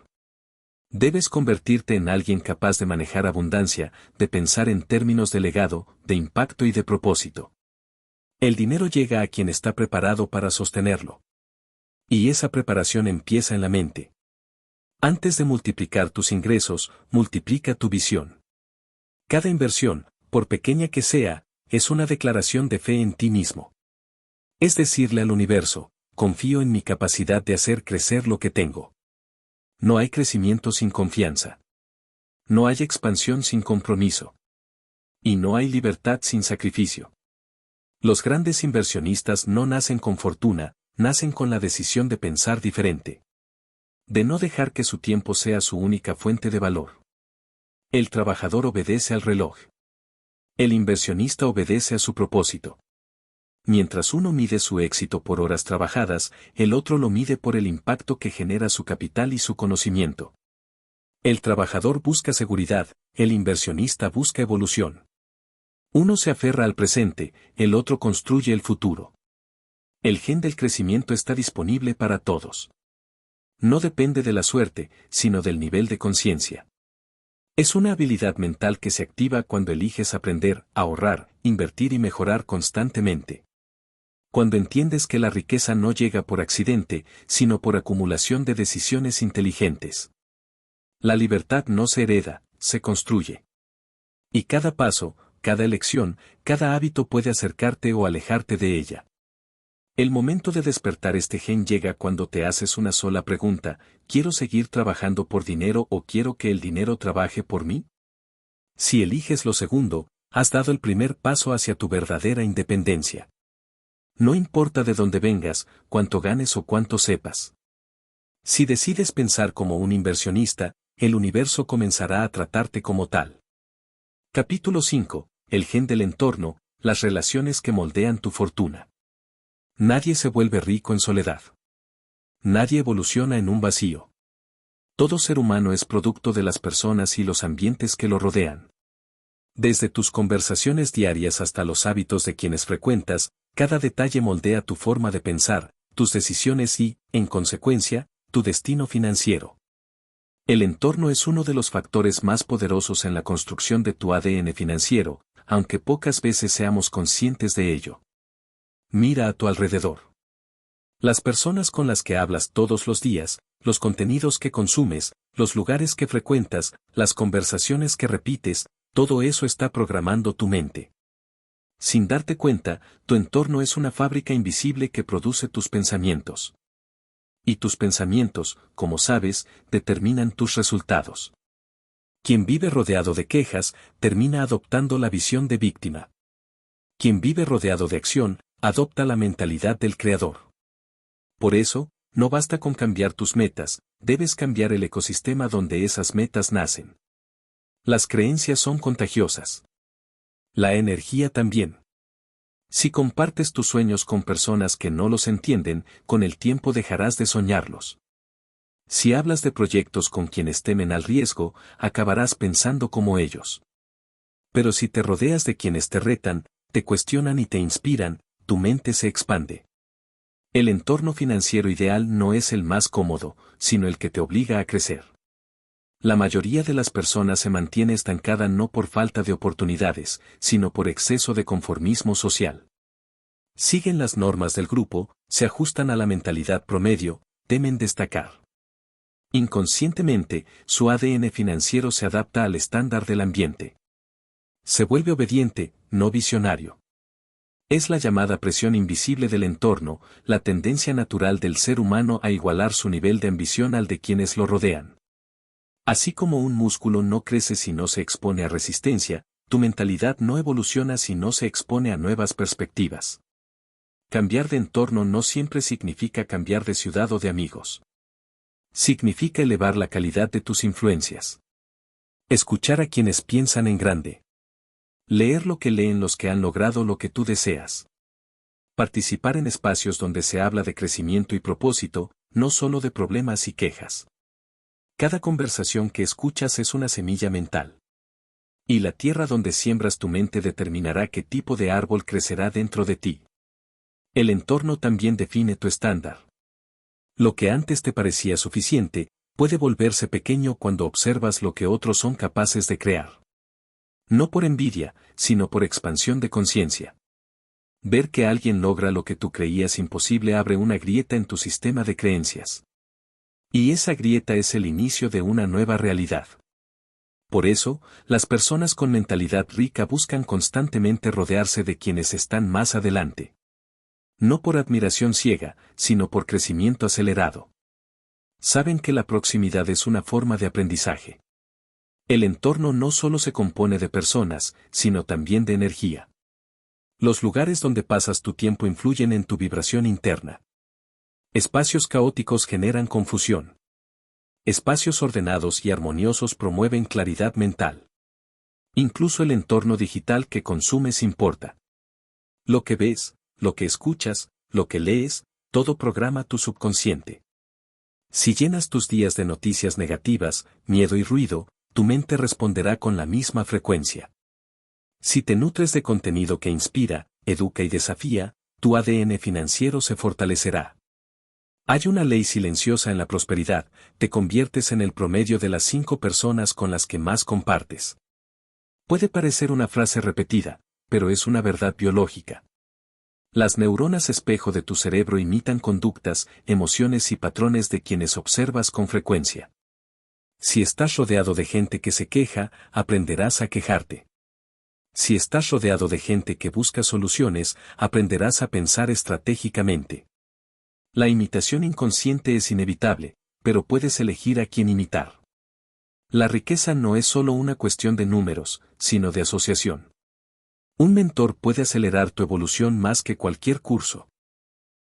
Debes convertirte en alguien capaz de manejar abundancia, de pensar en términos de legado, de impacto y de propósito. El dinero llega a quien está preparado para sostenerlo. Y esa preparación empieza en la mente. Antes de multiplicar tus ingresos, multiplica tu visión. Cada inversión, por pequeña que sea, es una declaración de fe en ti mismo. Es decirle al universo, confío en mi capacidad de hacer crecer lo que tengo. No hay crecimiento sin confianza. No hay expansión sin compromiso. Y no hay libertad sin sacrificio. Los grandes inversionistas no nacen con fortuna, nacen con la decisión de pensar diferente. De no dejar que su tiempo sea su única fuente de valor. El trabajador obedece al reloj. El inversionista obedece a su propósito. Mientras uno mide su éxito por horas trabajadas, el otro lo mide por el impacto que genera su capital y su conocimiento. El trabajador busca seguridad, el inversionista busca evolución. Uno se aferra al presente, el otro construye el futuro. El gen del crecimiento está disponible para todos. No depende de la suerte, sino del nivel de conciencia. Es una habilidad mental que se activa cuando eliges aprender, ahorrar, invertir y mejorar constantemente. Cuando entiendes que la riqueza no llega por accidente, sino por acumulación de decisiones inteligentes. La libertad no se hereda, se construye. Y cada paso, cada elección, cada hábito puede acercarte o alejarte de ella. El momento de despertar este gen llega cuando te haces una sola pregunta: ¿quiero seguir trabajando por dinero o quiero que el dinero trabaje por mí? Si eliges lo segundo, has dado el primer paso hacia tu verdadera independencia. No importa de dónde vengas, cuánto ganes o cuánto sepas. Si decides pensar como un inversionista, el universo comenzará a tratarte como tal. Capítulo 5. El gen del entorno, las relaciones que moldean tu fortuna. Nadie se vuelve rico en soledad. Nadie evoluciona en un vacío. Todo ser humano es producto de las personas y los ambientes que lo rodean. Desde tus conversaciones diarias hasta los hábitos de quienes frecuentas, cada detalle moldea tu forma de pensar, tus decisiones y, en consecuencia, tu destino financiero. El entorno es uno de los factores más poderosos en la construcción de tu ADN financiero, aunque pocas veces seamos conscientes de ello. Mira a tu alrededor. Las personas con las que hablas todos los días, los contenidos que consumes, los lugares que frecuentas, las conversaciones que repites, todo eso está programando tu mente. Sin darte cuenta, tu entorno es una fábrica invisible que produce tus pensamientos. Y tus pensamientos, como sabes, determinan tus resultados. Quien vive rodeado de quejas, termina adoptando la visión de víctima. Quien vive rodeado de acción, adopta la mentalidad del creador. Por eso, no basta con cambiar tus metas, debes cambiar el ecosistema donde esas metas nacen. Las creencias son contagiosas. La energía también. Si compartes tus sueños con personas que no los entienden, con el tiempo dejarás de soñarlos. Si hablas de proyectos con quienes temen al riesgo, acabarás pensando como ellos. Pero si te rodeas de quienes te retan, te cuestionan y te inspiran, tu mente se expande. El entorno financiero ideal no es el más cómodo, sino el que te obliga a crecer. La mayoría de las personas se mantiene estancada no por falta de oportunidades, sino por exceso de conformismo social. Siguen las normas del grupo, se ajustan a la mentalidad promedio, temen destacar. Inconscientemente, su ADN financiero se adapta al estándar del ambiente. Se vuelve obediente, no visionario. Es la llamada presión invisible del entorno, la tendencia natural del ser humano a igualar su nivel de ambición al de quienes lo rodean. Así como un músculo no crece si no se expone a resistencia, tu mentalidad no evoluciona si no se expone a nuevas perspectivas. Cambiar de entorno no siempre significa cambiar de ciudad o de amigos. Significa elevar la calidad de tus influencias. Escuchar a quienes piensan en grande. Leer lo que leen los que han logrado lo que tú deseas. Participar en espacios donde se habla de crecimiento y propósito, no solo de problemas y quejas. Cada conversación que escuchas es una semilla mental. Y la tierra donde siembras tu mente determinará qué tipo de árbol crecerá dentro de ti. El entorno también define tu estándar. Lo que antes te parecía suficiente, puede volverse pequeño cuando observas lo que otros son capaces de crear. No por envidia, sino por expansión de conciencia. Ver que alguien logra lo que tú creías imposible abre una grieta en tu sistema de creencias. Y esa grieta es el inicio de una nueva realidad. Por eso, las personas con mentalidad rica buscan constantemente rodearse de quienes están más adelante. No por admiración ciega, sino por crecimiento acelerado. Saben que la proximidad es una forma de aprendizaje. El entorno no solo se compone de personas, sino también de energía. Los lugares donde pasas tu tiempo influyen en tu vibración interna. Espacios caóticos generan confusión. Espacios ordenados y armoniosos promueven claridad mental. Incluso el entorno digital que consumes importa. Lo que ves, lo que escuchas, lo que lees, todo programa tu subconsciente. Si llenas tus días de noticias negativas, miedo y ruido, tu mente responderá con la misma frecuencia. Si te nutres de contenido que inspira, educa y desafía, tu ADN financiero se fortalecerá. Hay una ley silenciosa en la prosperidad, te conviertes en el promedio de las 5 personas con las que más compartes. Puede parecer una frase repetida, pero es una verdad biológica. Las neuronas espejo de tu cerebro imitan conductas, emociones y patrones de quienes observas con frecuencia. Si estás rodeado de gente que se queja, aprenderás a quejarte. Si estás rodeado de gente que busca soluciones, aprenderás a pensar estratégicamente. La imitación inconsciente es inevitable, pero puedes elegir a quién imitar. La riqueza no es solo una cuestión de números, sino de asociación. Un mentor puede acelerar tu evolución más que cualquier curso.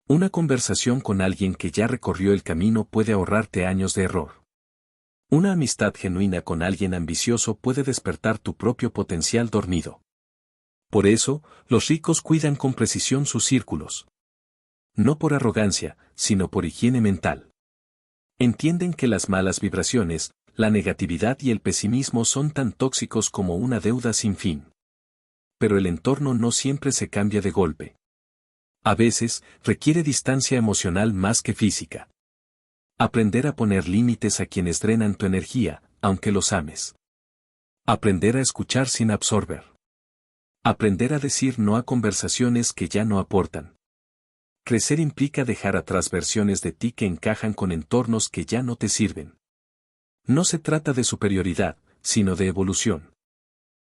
Una conversación con alguien que ya recorrió el camino puede ahorrarte años de error. Una amistad genuina con alguien ambicioso puede despertar tu propio potencial dormido. Por eso, los ricos cuidan con precisión sus círculos. No por arrogancia, sino por higiene mental. Entienden que las malas vibraciones, la negatividad y el pesimismo son tan tóxicos como una deuda sin fin. Pero el entorno no siempre se cambia de golpe. A veces, requiere distancia emocional más que física. Aprender a poner límites a quienes drenan tu energía, aunque los ames. Aprender a escuchar sin absorber. Aprender a decir no a conversaciones que ya no aportan. Crecer implica dejar atrás versiones de ti que encajan con entornos que ya no te sirven. No se trata de superioridad, sino de evolución.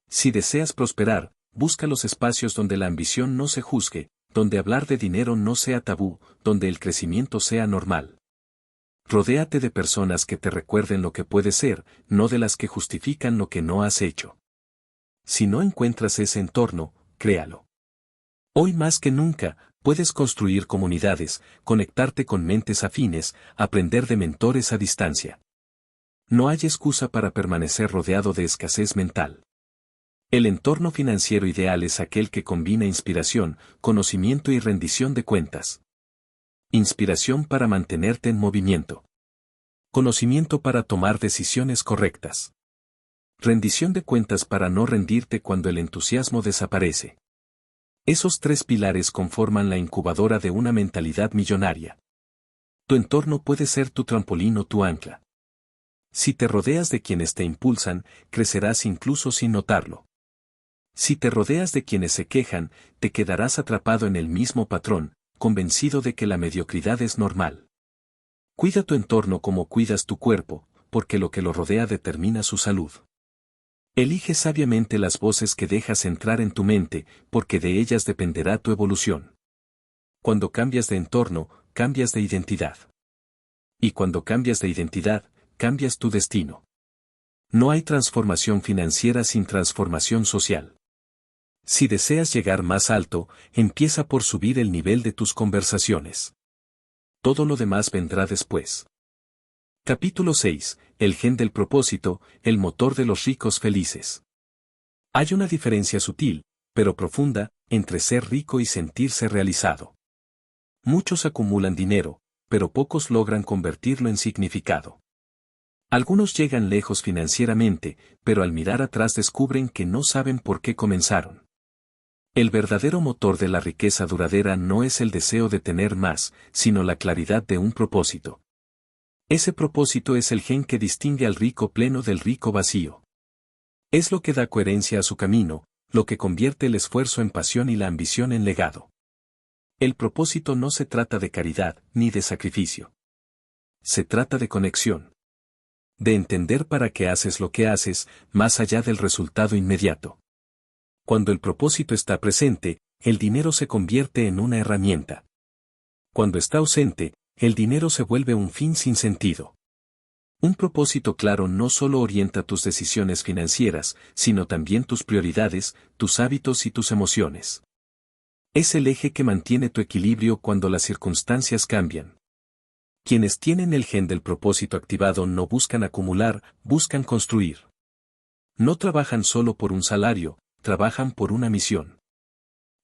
Si deseas prosperar, busca los espacios donde la ambición no se juzgue, donde hablar de dinero no sea tabú, donde el crecimiento sea normal. Rodéate de personas que te recuerden lo que puedes ser, no de las que justifican lo que no has hecho. Si no encuentras ese entorno, créalo. Hoy más que nunca, puedes construir comunidades, conectarte con mentes afines, aprender de mentores a distancia. No hay excusa para permanecer rodeado de escasez mental. El entorno financiero ideal es aquel que combina inspiración, conocimiento y rendición de cuentas. Inspiración para mantenerte en movimiento. Conocimiento para tomar decisiones correctas. Rendición de cuentas para no rendirte cuando el entusiasmo desaparece. Esos 3 pilares conforman la incubadora de una mentalidad millonaria. Tu entorno puede ser tu trampolín o tu ancla. Si te rodeas de quienes te impulsan, crecerás incluso sin notarlo. Si te rodeas de quienes se quejan, te quedarás atrapado en el mismo patrón, convencido de que la mediocridad es normal. Cuida tu entorno como cuidas tu cuerpo, porque lo que lo rodea determina su salud. Elige sabiamente las voces que dejas entrar en tu mente, porque de ellas dependerá tu evolución. Cuando cambias de entorno, cambias de identidad. Y cuando cambias de identidad, cambias tu destino. No hay transformación financiera sin transformación social. Si deseas llegar más alto, empieza por subir el nivel de tus conversaciones. Todo lo demás vendrá después. Capítulo 6. El gen del propósito, el motor de los ricos felices. Hay una diferencia sutil, pero profunda, entre ser rico y sentirse realizado. Muchos acumulan dinero, pero pocos logran convertirlo en significado. Algunos llegan lejos financieramente, pero al mirar atrás descubren que no saben por qué comenzaron. El verdadero motor de la riqueza duradera no es el deseo de tener más, sino la claridad de un propósito. Ese propósito es el gen que distingue al rico pleno del rico vacío. Es lo que da coherencia a su camino, lo que convierte el esfuerzo en pasión y la ambición en legado. El propósito no se trata de caridad ni de sacrificio. Se trata de conexión. De entender para qué haces lo que haces, más allá del resultado inmediato. Cuando el propósito está presente, el dinero se convierte en una herramienta. Cuando está ausente, el dinero se vuelve un fin sin sentido. Un propósito claro no solo orienta tus decisiones financieras, sino también tus prioridades, tus hábitos y tus emociones. Es el eje que mantiene tu equilibrio cuando las circunstancias cambian. Quienes tienen el gen del propósito activado no buscan acumular, buscan construir. No trabajan solo por un salario, trabajan por una misión.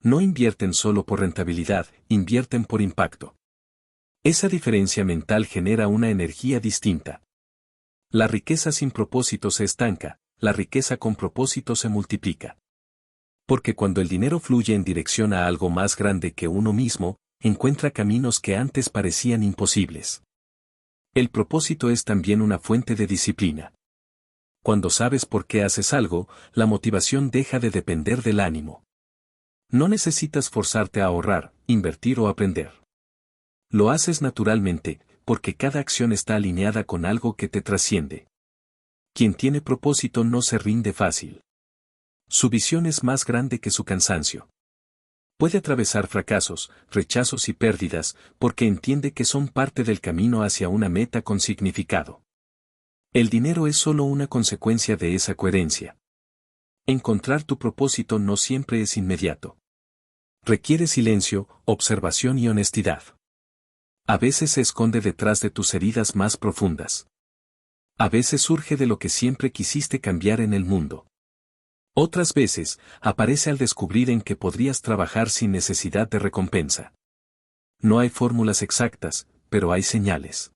No invierten solo por rentabilidad, invierten por impacto. Esa diferencia mental genera una energía distinta. La riqueza sin propósito se estanca, la riqueza con propósito se multiplica. Porque cuando el dinero fluye en dirección a algo más grande que uno mismo, encuentra caminos que antes parecían imposibles. El propósito es también una fuente de disciplina. Cuando sabes por qué haces algo, la motivación deja de depender del ánimo. No necesitas forzarte a ahorrar, invertir o aprender. Lo haces naturalmente, porque cada acción está alineada con algo que te trasciende. Quien tiene propósito no se rinde fácil. Su visión es más grande que su cansancio. Puede atravesar fracasos, rechazos y pérdidas, porque entiende que son parte del camino hacia una meta con significado. El dinero es solo una consecuencia de esa coherencia. Encontrar tu propósito no siempre es inmediato. Requiere silencio, observación y honestidad. A veces se esconde detrás de tus heridas más profundas. A veces surge de lo que siempre quisiste cambiar en el mundo. Otras veces, aparece al descubrir en que podrías trabajar sin necesidad de recompensa. No hay fórmulas exactas, pero hay señales.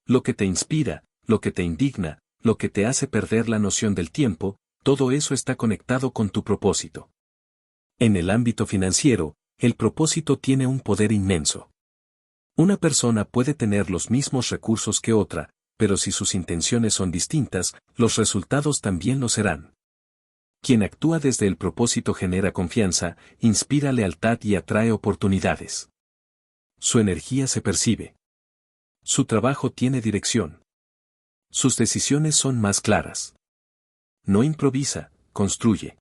Lo que te inspira, lo que te indigna, lo que te hace perder la noción del tiempo, todo eso está conectado con tu propósito. En el ámbito financiero, el propósito tiene un poder inmenso. Una persona puede tener los mismos recursos que otra, pero si sus intenciones son distintas, los resultados también lo serán. Quien actúa desde el propósito genera confianza, inspira lealtad y atrae oportunidades. Su energía se percibe. Su trabajo tiene dirección. Sus decisiones son más claras. No improvisa, construye.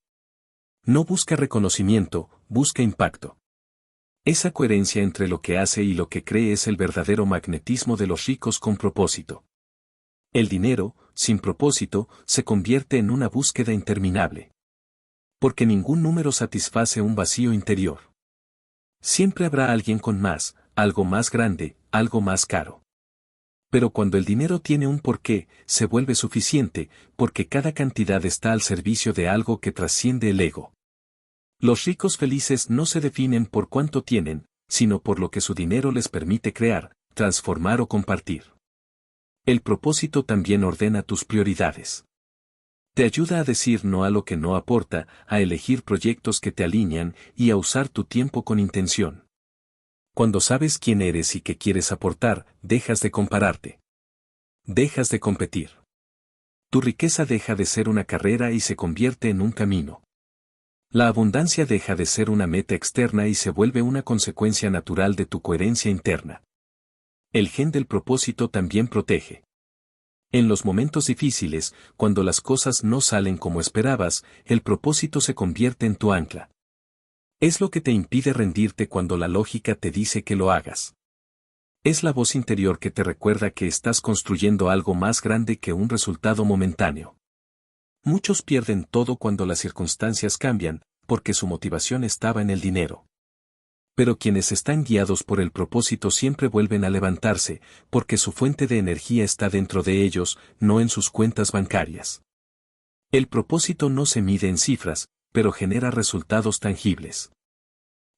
No busca reconocimiento, busca impacto. Esa coherencia entre lo que hace y lo que cree es el verdadero magnetismo de los ricos con propósito. El dinero, sin propósito, se convierte en una búsqueda interminable. Porque ningún número satisface un vacío interior. Siempre habrá alguien con más, algo más grande, algo más caro. Pero cuando el dinero tiene un porqué, se vuelve suficiente, porque cada cantidad está al servicio de algo que trasciende el ego. Los ricos felices no se definen por cuánto tienen, sino por lo que su dinero les permite crear, transformar o compartir. El propósito también ordena tus prioridades. Te ayuda a decir no a lo que no aporta, a elegir proyectos que te alinean y a usar tu tiempo con intención. Cuando sabes quién eres y qué quieres aportar, dejas de compararte. Dejas de competir. Tu riqueza deja de ser una carrera y se convierte en un camino. La abundancia deja de ser una meta externa y se vuelve una consecuencia natural de tu coherencia interna. El gen del propósito también protege. En los momentos difíciles, cuando las cosas no salen como esperabas, el propósito se convierte en tu ancla. Es lo que te impide rendirte cuando la lógica te dice que lo hagas. Es la voz interior que te recuerda que estás construyendo algo más grande que un resultado momentáneo. Muchos pierden todo cuando las circunstancias cambian, porque su motivación estaba en el dinero. Pero quienes están guiados por el propósito siempre vuelven a levantarse, porque su fuente de energía está dentro de ellos, no en sus cuentas bancarias. El propósito no se mide en cifras, pero genera resultados tangibles.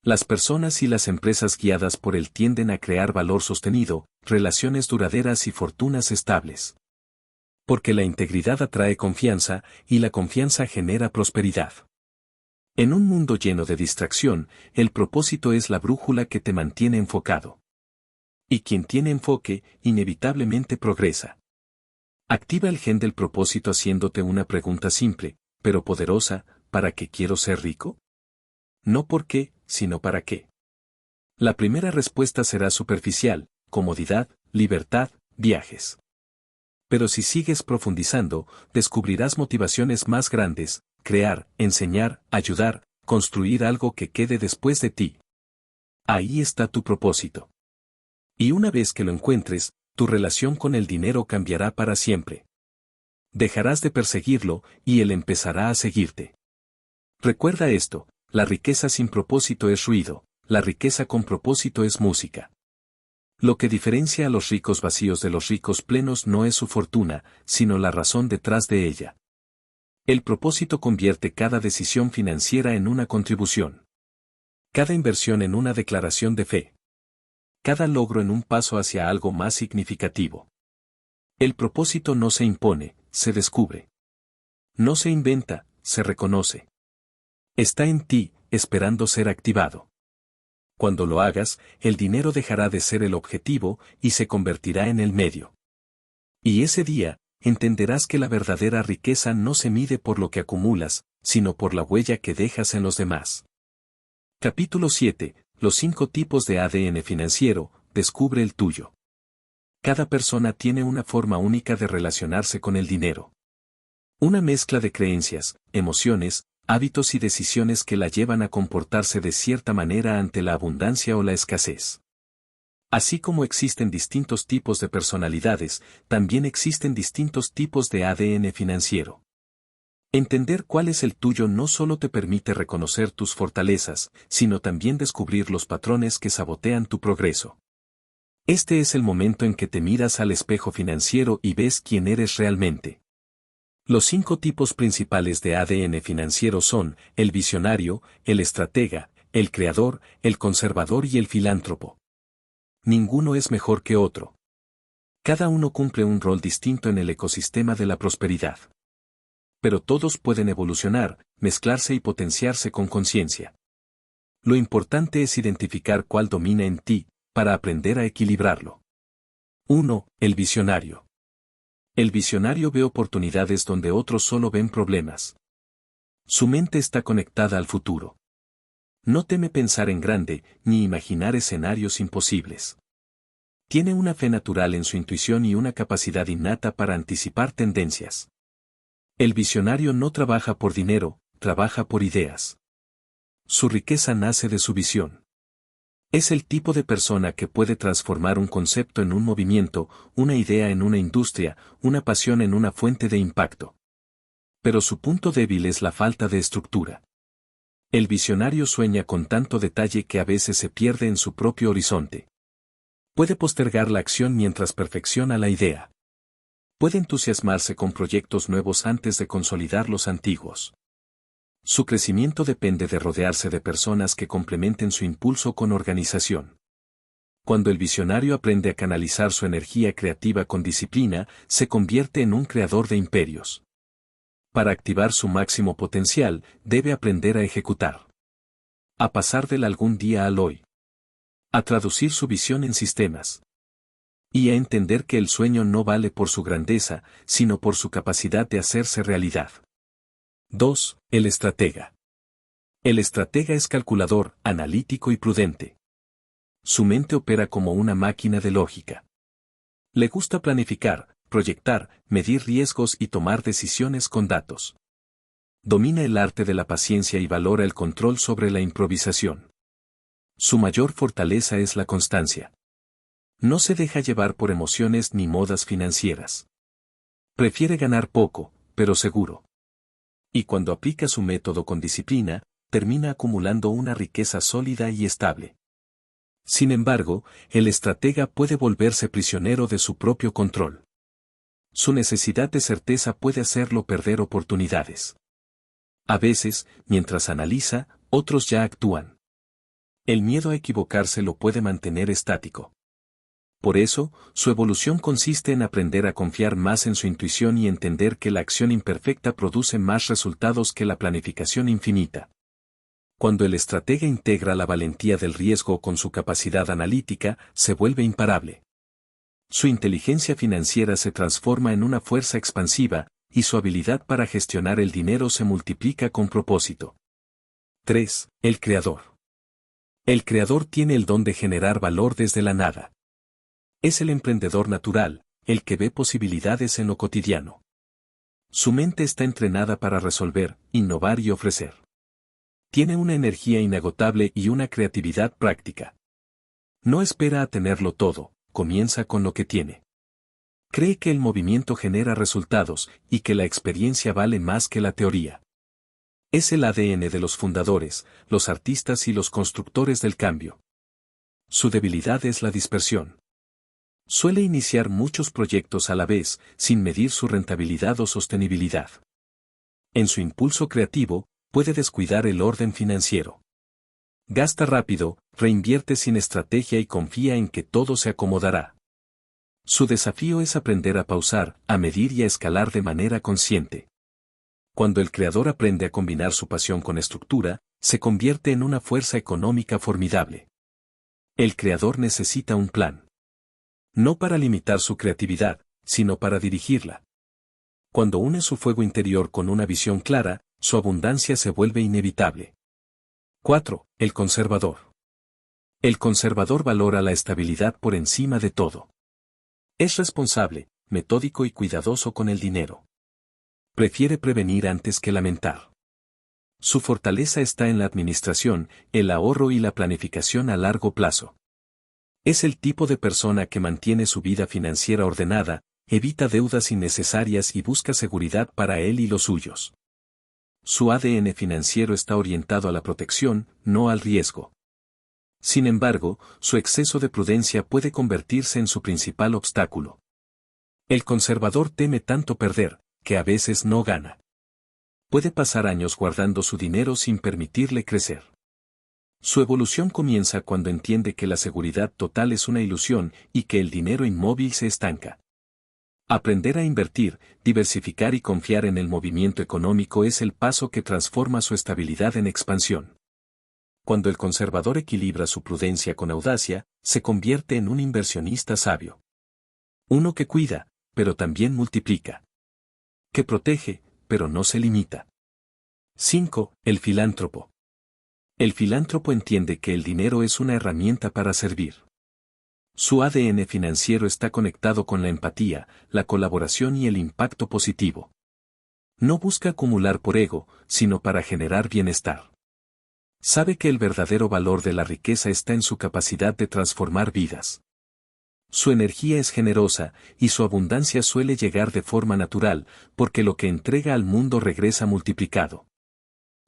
Las personas y las empresas guiadas por él tienden a crear valor sostenido, relaciones duraderas y fortunas estables. Porque la integridad atrae confianza, y la confianza genera prosperidad. En un mundo lleno de distracción, el propósito es la brújula que te mantiene enfocado. Y quien tiene enfoque, inevitablemente progresa. Activa el gen del propósito haciéndote una pregunta simple, pero poderosa: ¿para qué quiero ser rico? No por qué, sino para qué. La primera respuesta será superficial: comodidad, libertad, viajes. Pero si sigues profundizando, descubrirás motivaciones más grandes: crear, enseñar, ayudar, construir algo que quede después de ti. Ahí está tu propósito. Y una vez que lo encuentres, tu relación con el dinero cambiará para siempre. Dejarás de perseguirlo, y él empezará a seguirte. Recuerda esto: la riqueza sin propósito es ruido, la riqueza con propósito es música. Lo que diferencia a los ricos vacíos de los ricos plenos no es su fortuna, sino la razón detrás de ella. El propósito convierte cada decisión financiera en una contribución. Cada inversión en una declaración de fe. Cada logro en un paso hacia algo más significativo. El propósito no se impone, se descubre. No se inventa, se reconoce. Está en ti, esperando ser activado. Cuando lo hagas, el dinero dejará de ser el objetivo y se convertirá en el medio. Y ese día, entenderás que la verdadera riqueza no se mide por lo que acumulas, sino por la huella que dejas en los demás. Capítulo 7. Los 5 tipos de ADN financiero: descubre el tuyo. Cada persona tiene una forma única de relacionarse con el dinero. Una mezcla de creencias, emociones, hábitos y decisiones que la llevan a comportarse de cierta manera ante la abundancia o la escasez. Así como existen distintos tipos de personalidades, también existen distintos tipos de ADN financiero. Entender cuál es el tuyo no solo te permite reconocer tus fortalezas, sino también descubrir los patrones que sabotean tu progreso. Este es el momento en que te miras al espejo financiero y ves quién eres realmente. Los 5 tipos principales de ADN financiero son: el visionario, el estratega, el creador, el conservador y el filántropo. Ninguno es mejor que otro. Cada uno cumple un rol distinto en el ecosistema de la prosperidad. Pero todos pueden evolucionar, mezclarse y potenciarse con conciencia. Lo importante es identificar cuál domina en ti, para aprender a equilibrarlo. 1. El visionario. El visionario ve oportunidades donde otros solo ven problemas. Su mente está conectada al futuro. No teme pensar en grande, ni imaginar escenarios imposibles. Tiene una fe natural en su intuición y una capacidad innata para anticipar tendencias. El visionario no trabaja por dinero, trabaja por ideas. Su riqueza nace de su visión. Es el tipo de persona que puede transformar un concepto en un movimiento, una idea en una industria, una pasión en una fuente de impacto. Pero su punto débil es la falta de estructura. El visionario sueña con tanto detalle que a veces se pierde en su propio horizonte. Puede postergar la acción mientras perfecciona la idea. Puede entusiasmarse con proyectos nuevos antes de consolidar los antiguos. Su crecimiento depende de rodearse de personas que complementen su impulso con organización. Cuando el visionario aprende a canalizar su energía creativa con disciplina, se convierte en un creador de imperios. Para activar su máximo potencial, debe aprender a ejecutar. A pasar del algún día al hoy. A traducir su visión en sistemas. Y a entender que el sueño no vale por su grandeza, sino por su capacidad de hacerse realidad. 2. El estratega. El estratega es calculador, analítico y prudente. Su mente opera como una máquina de lógica. Le gusta planificar, proyectar, medir riesgos y tomar decisiones con datos. Domina el arte de la paciencia y valora el control sobre la improvisación. Su mayor fortaleza es la constancia. No se deja llevar por emociones ni modas financieras. Prefiere ganar poco, pero seguro. Y cuando aplica su método con disciplina, termina acumulando una riqueza sólida y estable. Sin embargo, el estratega puede volverse prisionero de su propio control. Su necesidad de certeza puede hacerlo perder oportunidades. A veces, mientras analiza, otros ya actúan. El miedo a equivocarse lo puede mantener estático. Por eso, su evolución consiste en aprender a confiar más en su intuición y entender que la acción imperfecta produce más resultados que la planificación infinita. Cuando el estratega integra la valentía del riesgo con su capacidad analítica, se vuelve imparable. Su inteligencia financiera se transforma en una fuerza expansiva, y su habilidad para gestionar el dinero se multiplica con propósito. 3. El creador. El creador tiene el don de generar valor desde la nada. Es el emprendedor natural, el que ve posibilidades en lo cotidiano. Su mente está entrenada para resolver, innovar y ofrecer. Tiene una energía inagotable y una creatividad práctica. No espera a tenerlo todo, comienza con lo que tiene. Cree que el movimiento genera resultados y que la experiencia vale más que la teoría. Es el ADN de los fundadores, los artistas y los constructores del cambio. Su debilidad es la dispersión. Suele iniciar muchos proyectos a la vez, sin medir su rentabilidad o sostenibilidad. En su impulso creativo, puede descuidar el orden financiero. Gasta rápido, reinvierte sin estrategia y confía en que todo se acomodará. Su desafío es aprender a pausar, a medir y a escalar de manera consciente. Cuando el creador aprende a combinar su pasión con estructura, se convierte en una fuerza económica formidable. El creador necesita un plan. No para limitar su creatividad, sino para dirigirla. Cuando une su fuego interior con una visión clara, su abundancia se vuelve inevitable. 4. El conservador. El conservador valora la estabilidad por encima de todo. Es responsable, metódico y cuidadoso con el dinero. Prefiere prevenir antes que lamentar. Su fortaleza está en la administración, el ahorro y la planificación a largo plazo. Es el tipo de persona que mantiene su vida financiera ordenada, evita deudas innecesarias y busca seguridad para él y los suyos. Su ADN financiero está orientado a la protección, no al riesgo. Sin embargo, su exceso de prudencia puede convertirse en su principal obstáculo. El conservador teme tanto perder, que a veces no gana. Puede pasar años guardando su dinero sin permitirle crecer. Su evolución comienza cuando entiende que la seguridad total es una ilusión y que el dinero inmóvil se estanca. Aprender a invertir, diversificar y confiar en el movimiento económico es el paso que transforma su estabilidad en expansión. Cuando el conservador equilibra su prudencia con audacia, se convierte en un inversionista sabio. Uno que cuida, pero también multiplica. Que protege, pero no se limita. 5. El filántropo. El filántropo entiende que el dinero es una herramienta para servir. Su ADN financiero está conectado con la empatía, la colaboración y el impacto positivo. No busca acumular por ego, sino para generar bienestar. Sabe que el verdadero valor de la riqueza está en su capacidad de transformar vidas. Su energía es generosa, y su abundancia suele llegar de forma natural, porque lo que entrega al mundo regresa multiplicado.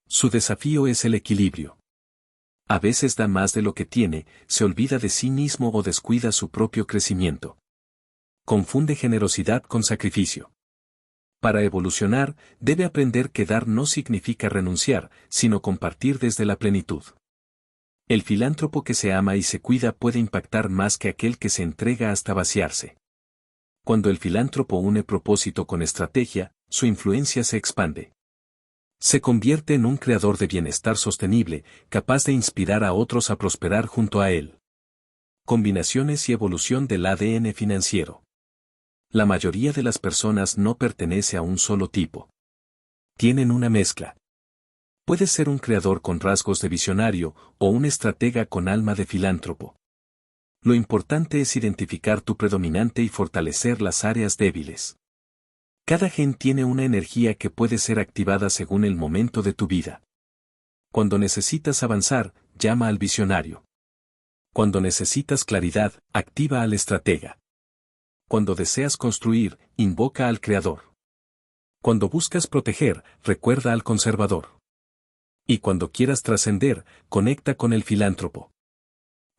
Su desafío es el equilibrio. A veces da más de lo que tiene, se olvida de sí mismo o descuida su propio crecimiento. Confunde generosidad con sacrificio. Para evolucionar, debe aprender que dar no significa renunciar, sino compartir desde la plenitud. El filántropo que se ama y se cuida puede impactar más que aquel que se entrega hasta vaciarse. Cuando el filántropo une propósito con estrategia, su influencia se expande. Se convierte en un creador de bienestar sostenible, capaz de inspirar a otros a prosperar junto a él. Combinaciones y evolución del ADN financiero. La mayoría de las personas no pertenece a un solo tipo. Tienen una mezcla. Puede ser un creador con rasgos de visionario o un estratega con alma de filántropo. Lo importante es identificar tu predominante y fortalecer las áreas débiles. Cada gen tiene una energía que puede ser activada según el momento de tu vida. Cuando necesitas avanzar, llama al visionario. Cuando necesitas claridad, activa al estratega. Cuando deseas construir, invoca al creador. Cuando buscas proteger, recuerda al conservador. Y cuando quieras trascender, conecta con el filántropo.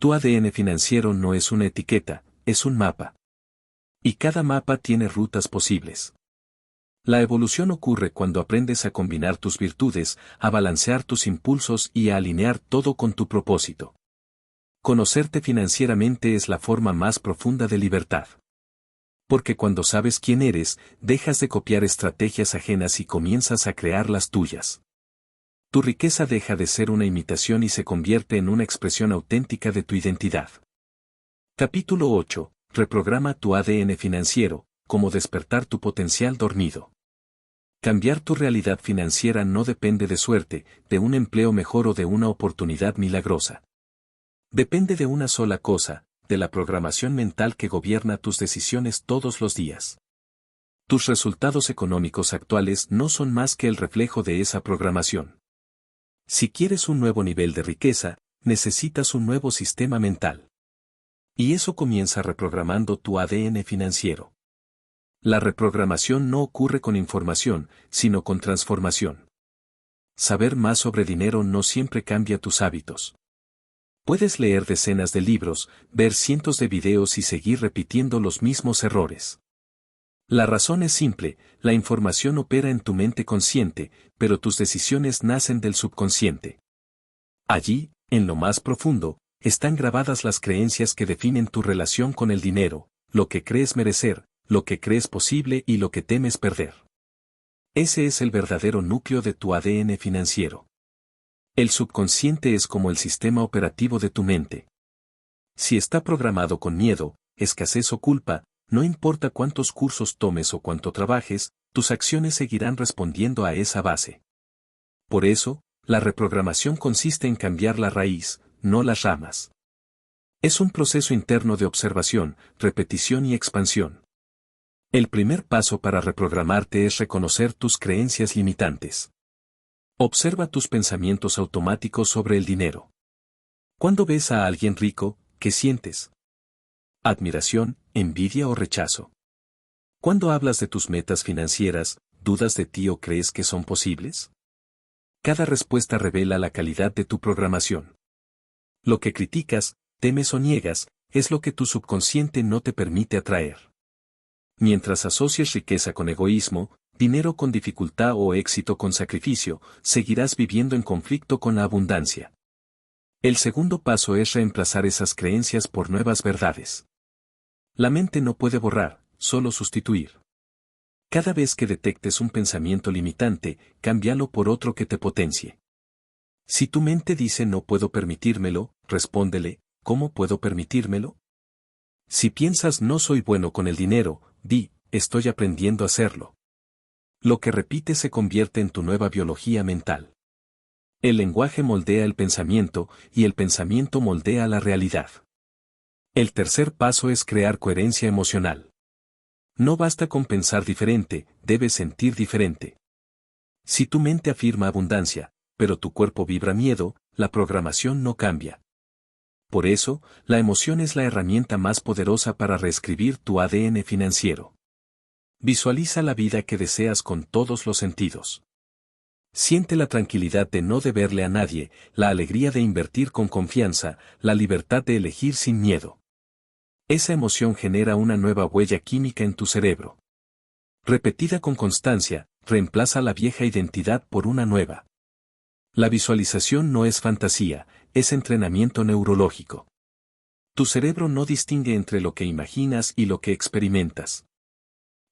Tu ADN financiero no es una etiqueta, es un mapa. Y cada mapa tiene rutas posibles. La evolución ocurre cuando aprendes a combinar tus virtudes, a balancear tus impulsos y a alinear todo con tu propósito. Conocerte financieramente es la forma más profunda de libertad. Porque cuando sabes quién eres, dejas de copiar estrategias ajenas y comienzas a crear las tuyas. Tu riqueza deja de ser una imitación y se convierte en una expresión auténtica de tu identidad. Capítulo 8. Reprograma tu ADN financiero, cómo despertar tu potencial dormido. Cambiar tu realidad financiera no depende de suerte, de un empleo mejor o de una oportunidad milagrosa. Depende de una sola cosa, de la programación mental que gobierna tus decisiones todos los días. Tus resultados económicos actuales no son más que el reflejo de esa programación. Si quieres un nuevo nivel de riqueza, necesitas un nuevo sistema mental. Y eso comienza reprogramando tu ADN financiero. La reprogramación no ocurre con información, sino con transformación. Saber más sobre dinero no siempre cambia tus hábitos. Puedes leer decenas de libros, ver cientos de videos y seguir repitiendo los mismos errores. La razón es simple, la información opera en tu mente consciente, pero tus decisiones nacen del subconsciente. Allí, en lo más profundo, están grabadas las creencias que definen tu relación con el dinero, lo que crees merecer, lo que crees posible y lo que temes perder. Ese es el verdadero núcleo de tu ADN financiero. El subconsciente es como el sistema operativo de tu mente. Si está programado con miedo, escasez o culpa, no importa cuántos cursos tomes o cuánto trabajes, tus acciones seguirán respondiendo a esa base. Por eso, la reprogramación consiste en cambiar la raíz, no las ramas. Es un proceso interno de observación, repetición y expansión. El primer paso para reprogramarte es reconocer tus creencias limitantes. Observa tus pensamientos automáticos sobre el dinero. Cuando ves a alguien rico, ¿qué sientes? ¿Admiración, envidia o rechazo? Cuando hablas de tus metas financieras, ¿dudas de ti o crees que son posibles? Cada respuesta revela la calidad de tu programación. Lo que criticas, temes o niegas, es lo que tu subconsciente no te permite atraer. Mientras asocies riqueza con egoísmo, dinero con dificultad o éxito con sacrificio, seguirás viviendo en conflicto con la abundancia. El segundo paso es reemplazar esas creencias por nuevas verdades. La mente no puede borrar, solo sustituir. Cada vez que detectes un pensamiento limitante, cámbialo por otro que te potencie. Si tu mente dice no puedo permitírmelo, respóndele, ¿cómo puedo permitírmelo? Si piensas no soy bueno con el dinero, di, estoy aprendiendo a hacerlo. Lo que repites se convierte en tu nueva biología mental. El lenguaje moldea el pensamiento, y el pensamiento moldea la realidad. El tercer paso es crear coherencia emocional. No basta con pensar diferente, debes sentir diferente. Si tu mente afirma abundancia, pero tu cuerpo vibra miedo, la programación no cambia. Por eso, la emoción es la herramienta más poderosa para reescribir tu ADN financiero. Visualiza la vida que deseas con todos los sentidos. Siente la tranquilidad de no deberle a nadie, la alegría de invertir con confianza, la libertad de elegir sin miedo. Esa emoción genera una nueva huella química en tu cerebro. Repetida con constancia, reemplaza la vieja identidad por una nueva. La visualización no es fantasía, es entrenamiento neurológico. Tu cerebro no distingue entre lo que imaginas y lo que experimentas.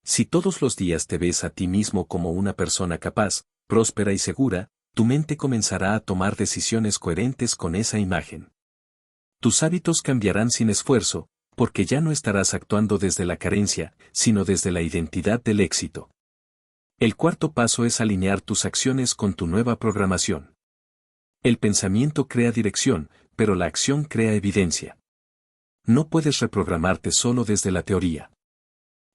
Si todos los días te ves a ti mismo como una persona capaz, próspera y segura, tu mente comenzará a tomar decisiones coherentes con esa imagen. Tus hábitos cambiarán sin esfuerzo, porque ya no estarás actuando desde la carencia, sino desde la identidad del éxito. El cuarto paso es alinear tus acciones con tu nueva programación. El pensamiento crea dirección, pero la acción crea evidencia. No puedes reprogramarte solo desde la teoría.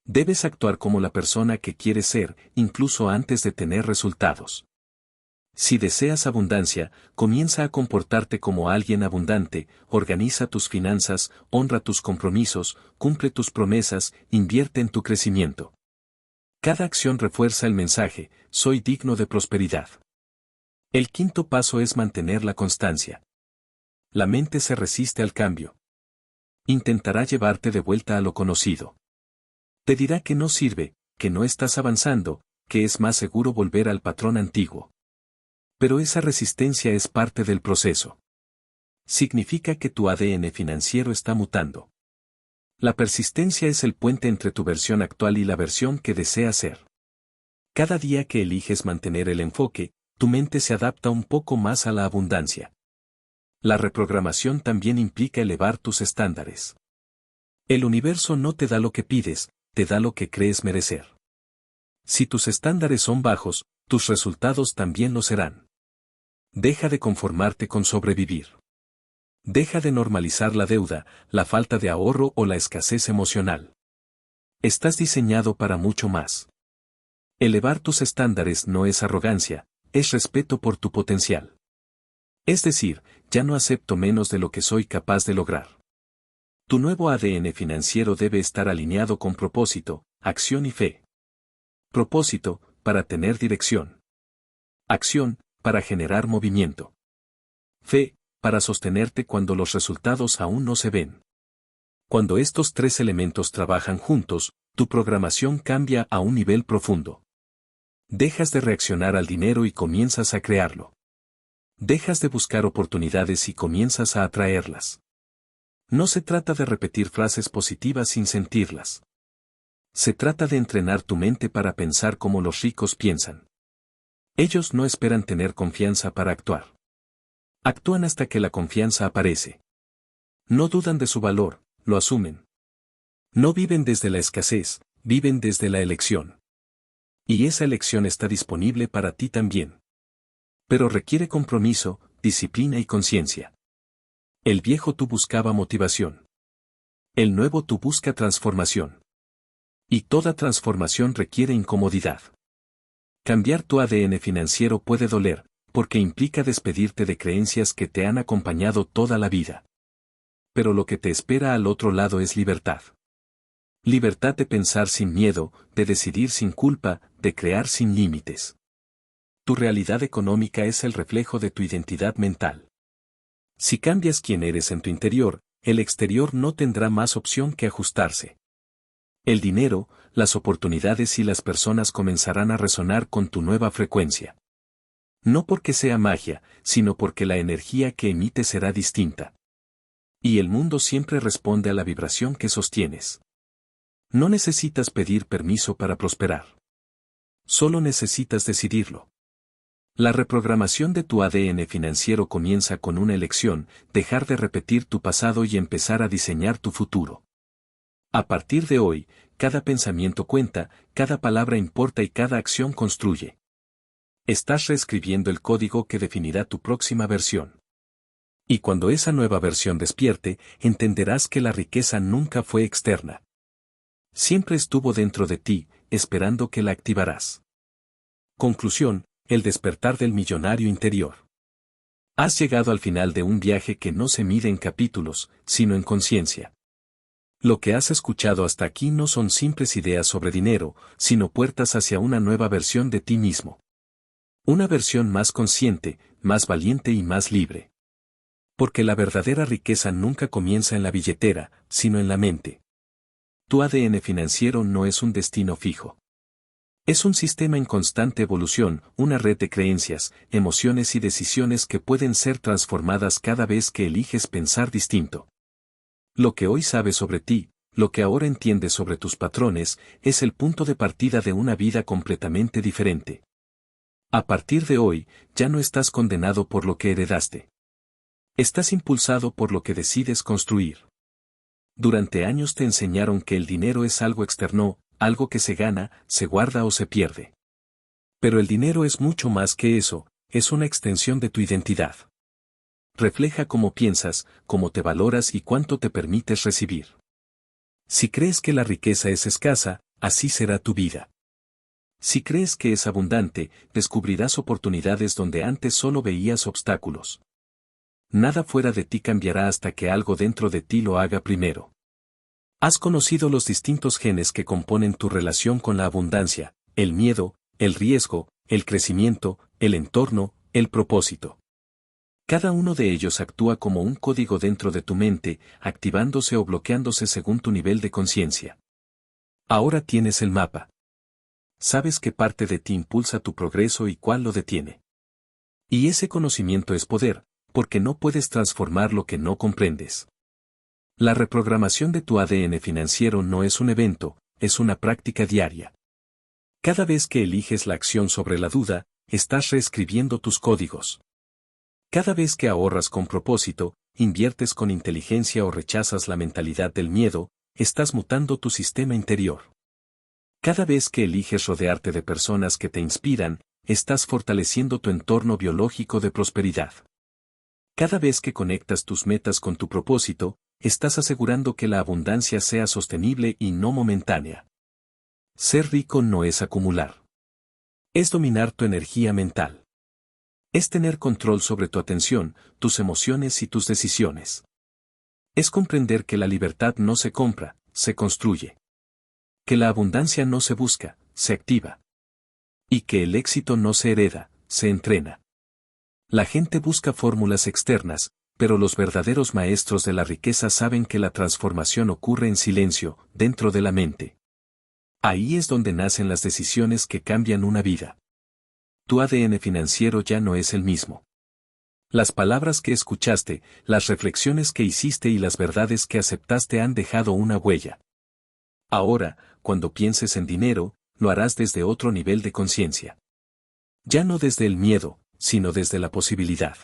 Debes actuar como la persona que quieres ser, incluso antes de tener resultados. Si deseas abundancia, comienza a comportarte como alguien abundante, organiza tus finanzas, honra tus compromisos, cumple tus promesas, invierte en tu crecimiento. Cada acción refuerza el mensaje, soy digno de prosperidad. El quinto paso es mantener la constancia. La mente se resiste al cambio. Intentará llevarte de vuelta a lo conocido. Te dirá que no sirve, que no estás avanzando, que es más seguro volver al patrón antiguo. Pero esa resistencia es parte del proceso. Significa que tu ADN financiero está mutando. La persistencia es el puente entre tu versión actual y la versión que deseas ser. Cada día que eliges mantener el enfoque, tu mente se adapta un poco más a la abundancia. La reprogramación también implica elevar tus estándares. El universo no te da lo que pides, te da lo que crees merecer. Si tus estándares son bajos, tus resultados también lo serán. Deja de conformarte con sobrevivir. Deja de normalizar la deuda, la falta de ahorro o la escasez emocional. Estás diseñado para mucho más. Elevar tus estándares no es arrogancia, es respeto por tu potencial. Es decir, ya no acepto menos de lo que soy capaz de lograr. Tu nuevo ADN financiero debe estar alineado con propósito, acción y fe. Propósito, para tener dirección. Acción, para generar movimiento. Fe, para sostenerte cuando los resultados aún no se ven. Cuando estos tres elementos trabajan juntos, tu programación cambia a un nivel profundo. Dejas de reaccionar al dinero y comienzas a crearlo. Dejas de buscar oportunidades y comienzas a atraerlas. No se trata de repetir frases positivas sin sentirlas. Se trata de entrenar tu mente para pensar como los ricos piensan. Ellos no esperan tener confianza para actuar. Actúan hasta que la confianza aparece. No dudan de su valor, lo asumen. No viven desde la escasez, viven desde la elección. Y esa elección está disponible para ti también. Pero requiere compromiso, disciplina y conciencia. El viejo tú buscaba motivación. El nuevo tú busca transformación. Y toda transformación requiere incomodidad. Cambiar tu ADN financiero puede doler, porque implica despedirte de creencias que te han acompañado toda la vida. Pero lo que te espera al otro lado es libertad. Libertad de pensar sin miedo, de decidir sin culpa, de crear sin límites. Tu realidad económica es el reflejo de tu identidad mental. Si cambias quién eres en tu interior, el exterior no tendrá más opción que ajustarse. El dinero, las oportunidades y las personas comenzarán a resonar con tu nueva frecuencia. No porque sea magia, sino porque la energía que emite será distinta. Y el mundo siempre responde a la vibración que sostienes. No necesitas pedir permiso para prosperar. Solo necesitas decidirlo. La reprogramación de tu ADN financiero comienza con una elección, dejar de repetir tu pasado y empezar a diseñar tu futuro. A partir de hoy, cada pensamiento cuenta, cada palabra importa y cada acción construye. Estás reescribiendo el código que definirá tu próxima versión. Y cuando esa nueva versión despierte, entenderás que la riqueza nunca fue externa. Siempre estuvo dentro de ti, esperando que la activarás. Conclusión, el despertar del millonario interior. Has llegado al final de un viaje que no se mide en capítulos, sino en conciencia. Lo que has escuchado hasta aquí no son simples ideas sobre dinero, sino puertas hacia una nueva versión de ti mismo. Una versión más consciente, más valiente y más libre. Porque la verdadera riqueza nunca comienza en la billetera, sino en la mente. Tu ADN financiero no es un destino fijo. Es un sistema en constante evolución, una red de creencias, emociones y decisiones que pueden ser transformadas cada vez que eliges pensar distinto. Lo que hoy sabes sobre ti, lo que ahora entiendes sobre tus patrones, es el punto de partida de una vida completamente diferente. A partir de hoy, ya no estás condenado por lo que heredaste. Estás impulsado por lo que decides construir. Durante años te enseñaron que el dinero es algo externo, algo que se gana, se guarda o se pierde. Pero el dinero es mucho más que eso, es una extensión de tu identidad. Refleja cómo piensas, cómo te valoras y cuánto te permites recibir. Si crees que la riqueza es escasa, así será tu vida. Si crees que es abundante, descubrirás oportunidades donde antes solo veías obstáculos. Nada fuera de ti cambiará hasta que algo dentro de ti lo haga primero. Has conocido los distintos genes que componen tu relación con la abundancia, el miedo, el riesgo, el crecimiento, el entorno, el propósito. Cada uno de ellos actúa como un código dentro de tu mente, activándose o bloqueándose según tu nivel de conciencia. Ahora tienes el mapa. Sabes qué parte de ti impulsa tu progreso y cuál lo detiene. Y ese conocimiento es poder, porque no puedes transformar lo que no comprendes. La reprogramación de tu ADN financiero no es un evento, es una práctica diaria. Cada vez que eliges la acción sobre la duda, estás reescribiendo tus códigos. Cada vez que ahorras con propósito, inviertes con inteligencia o rechazas la mentalidad del miedo, estás mutando tu sistema interior. Cada vez que eliges rodearte de personas que te inspiran, estás fortaleciendo tu entorno biológico de prosperidad. Cada vez que conectas tus metas con tu propósito, estás asegurando que la abundancia sea sostenible y no momentánea. Ser rico no es acumular. Es dominar tu energía mental. Es tener control sobre tu atención, tus emociones y tus decisiones. Es comprender que la libertad no se compra, se construye. Que la abundancia no se busca, se activa. Y que el éxito no se hereda, se entrena. La gente busca fórmulas externas, pero los verdaderos maestros de la riqueza saben que la transformación ocurre en silencio, dentro de la mente. Ahí es donde nacen las decisiones que cambian una vida. Tu ADN financiero ya no es el mismo. Las palabras que escuchaste, las reflexiones que hiciste y las verdades que aceptaste han dejado una huella. Ahora, cuando pienses en dinero, lo harás desde otro nivel de conciencia. Ya no desde el miedo, sino desde la posibilidad.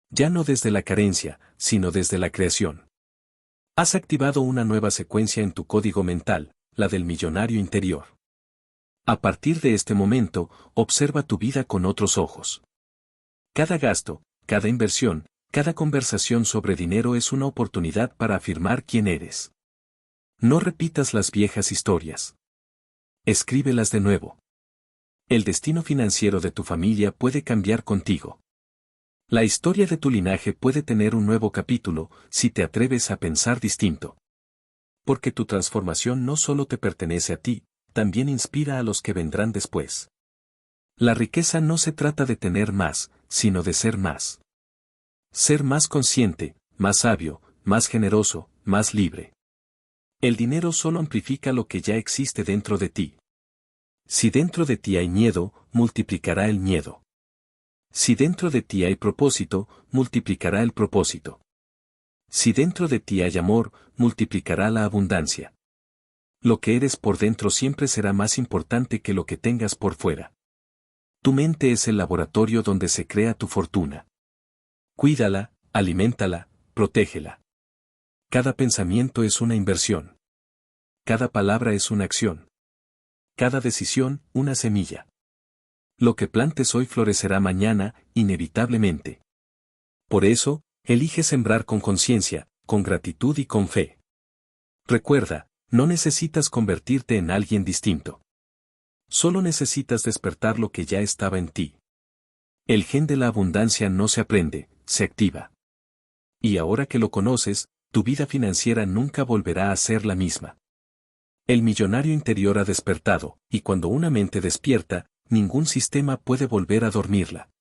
Ya no desde la carencia, sino desde la creación. Has activado una nueva secuencia en tu código mental, la del millonario interior. A partir de este momento, observa tu vida con otros ojos. Cada gasto, cada inversión, cada conversación sobre dinero es una oportunidad para afirmar quién eres. No repitas las viejas historias. Escríbelas de nuevo. El destino financiero de tu familia puede cambiar contigo. La historia de tu linaje puede tener un nuevo capítulo si te atreves a pensar distinto. Porque tu transformación no solo te pertenece a ti, también inspira a los que vendrán después. La riqueza no se trata de tener más, sino de ser más. Ser más consciente, más sabio, más generoso, más libre. El dinero solo amplifica lo que ya existe dentro de ti. Si dentro de ti hay miedo, multiplicará el miedo. Si dentro de ti hay propósito, multiplicará el propósito. Si dentro de ti hay amor, multiplicará la abundancia. Lo que eres por dentro siempre será más importante que lo que tengas por fuera. Tu mente es el laboratorio donde se crea tu fortuna. Cuídala, aliméntala, protégela. Cada pensamiento es una inversión. Cada palabra es una acción. Cada decisión, una semilla. Lo que plantes hoy florecerá mañana, inevitablemente. Por eso, elige sembrar con conciencia, con gratitud y con fe. Recuerda, no necesitas convertirte en alguien distinto. Solo necesitas despertar lo que ya estaba en ti. El gen de la abundancia no se aprende, se activa. Y ahora que lo conoces, tu vida financiera nunca volverá a ser la misma. El millonario interior ha despertado, y cuando una mente despierta, ningún sistema puede volver a dormirla.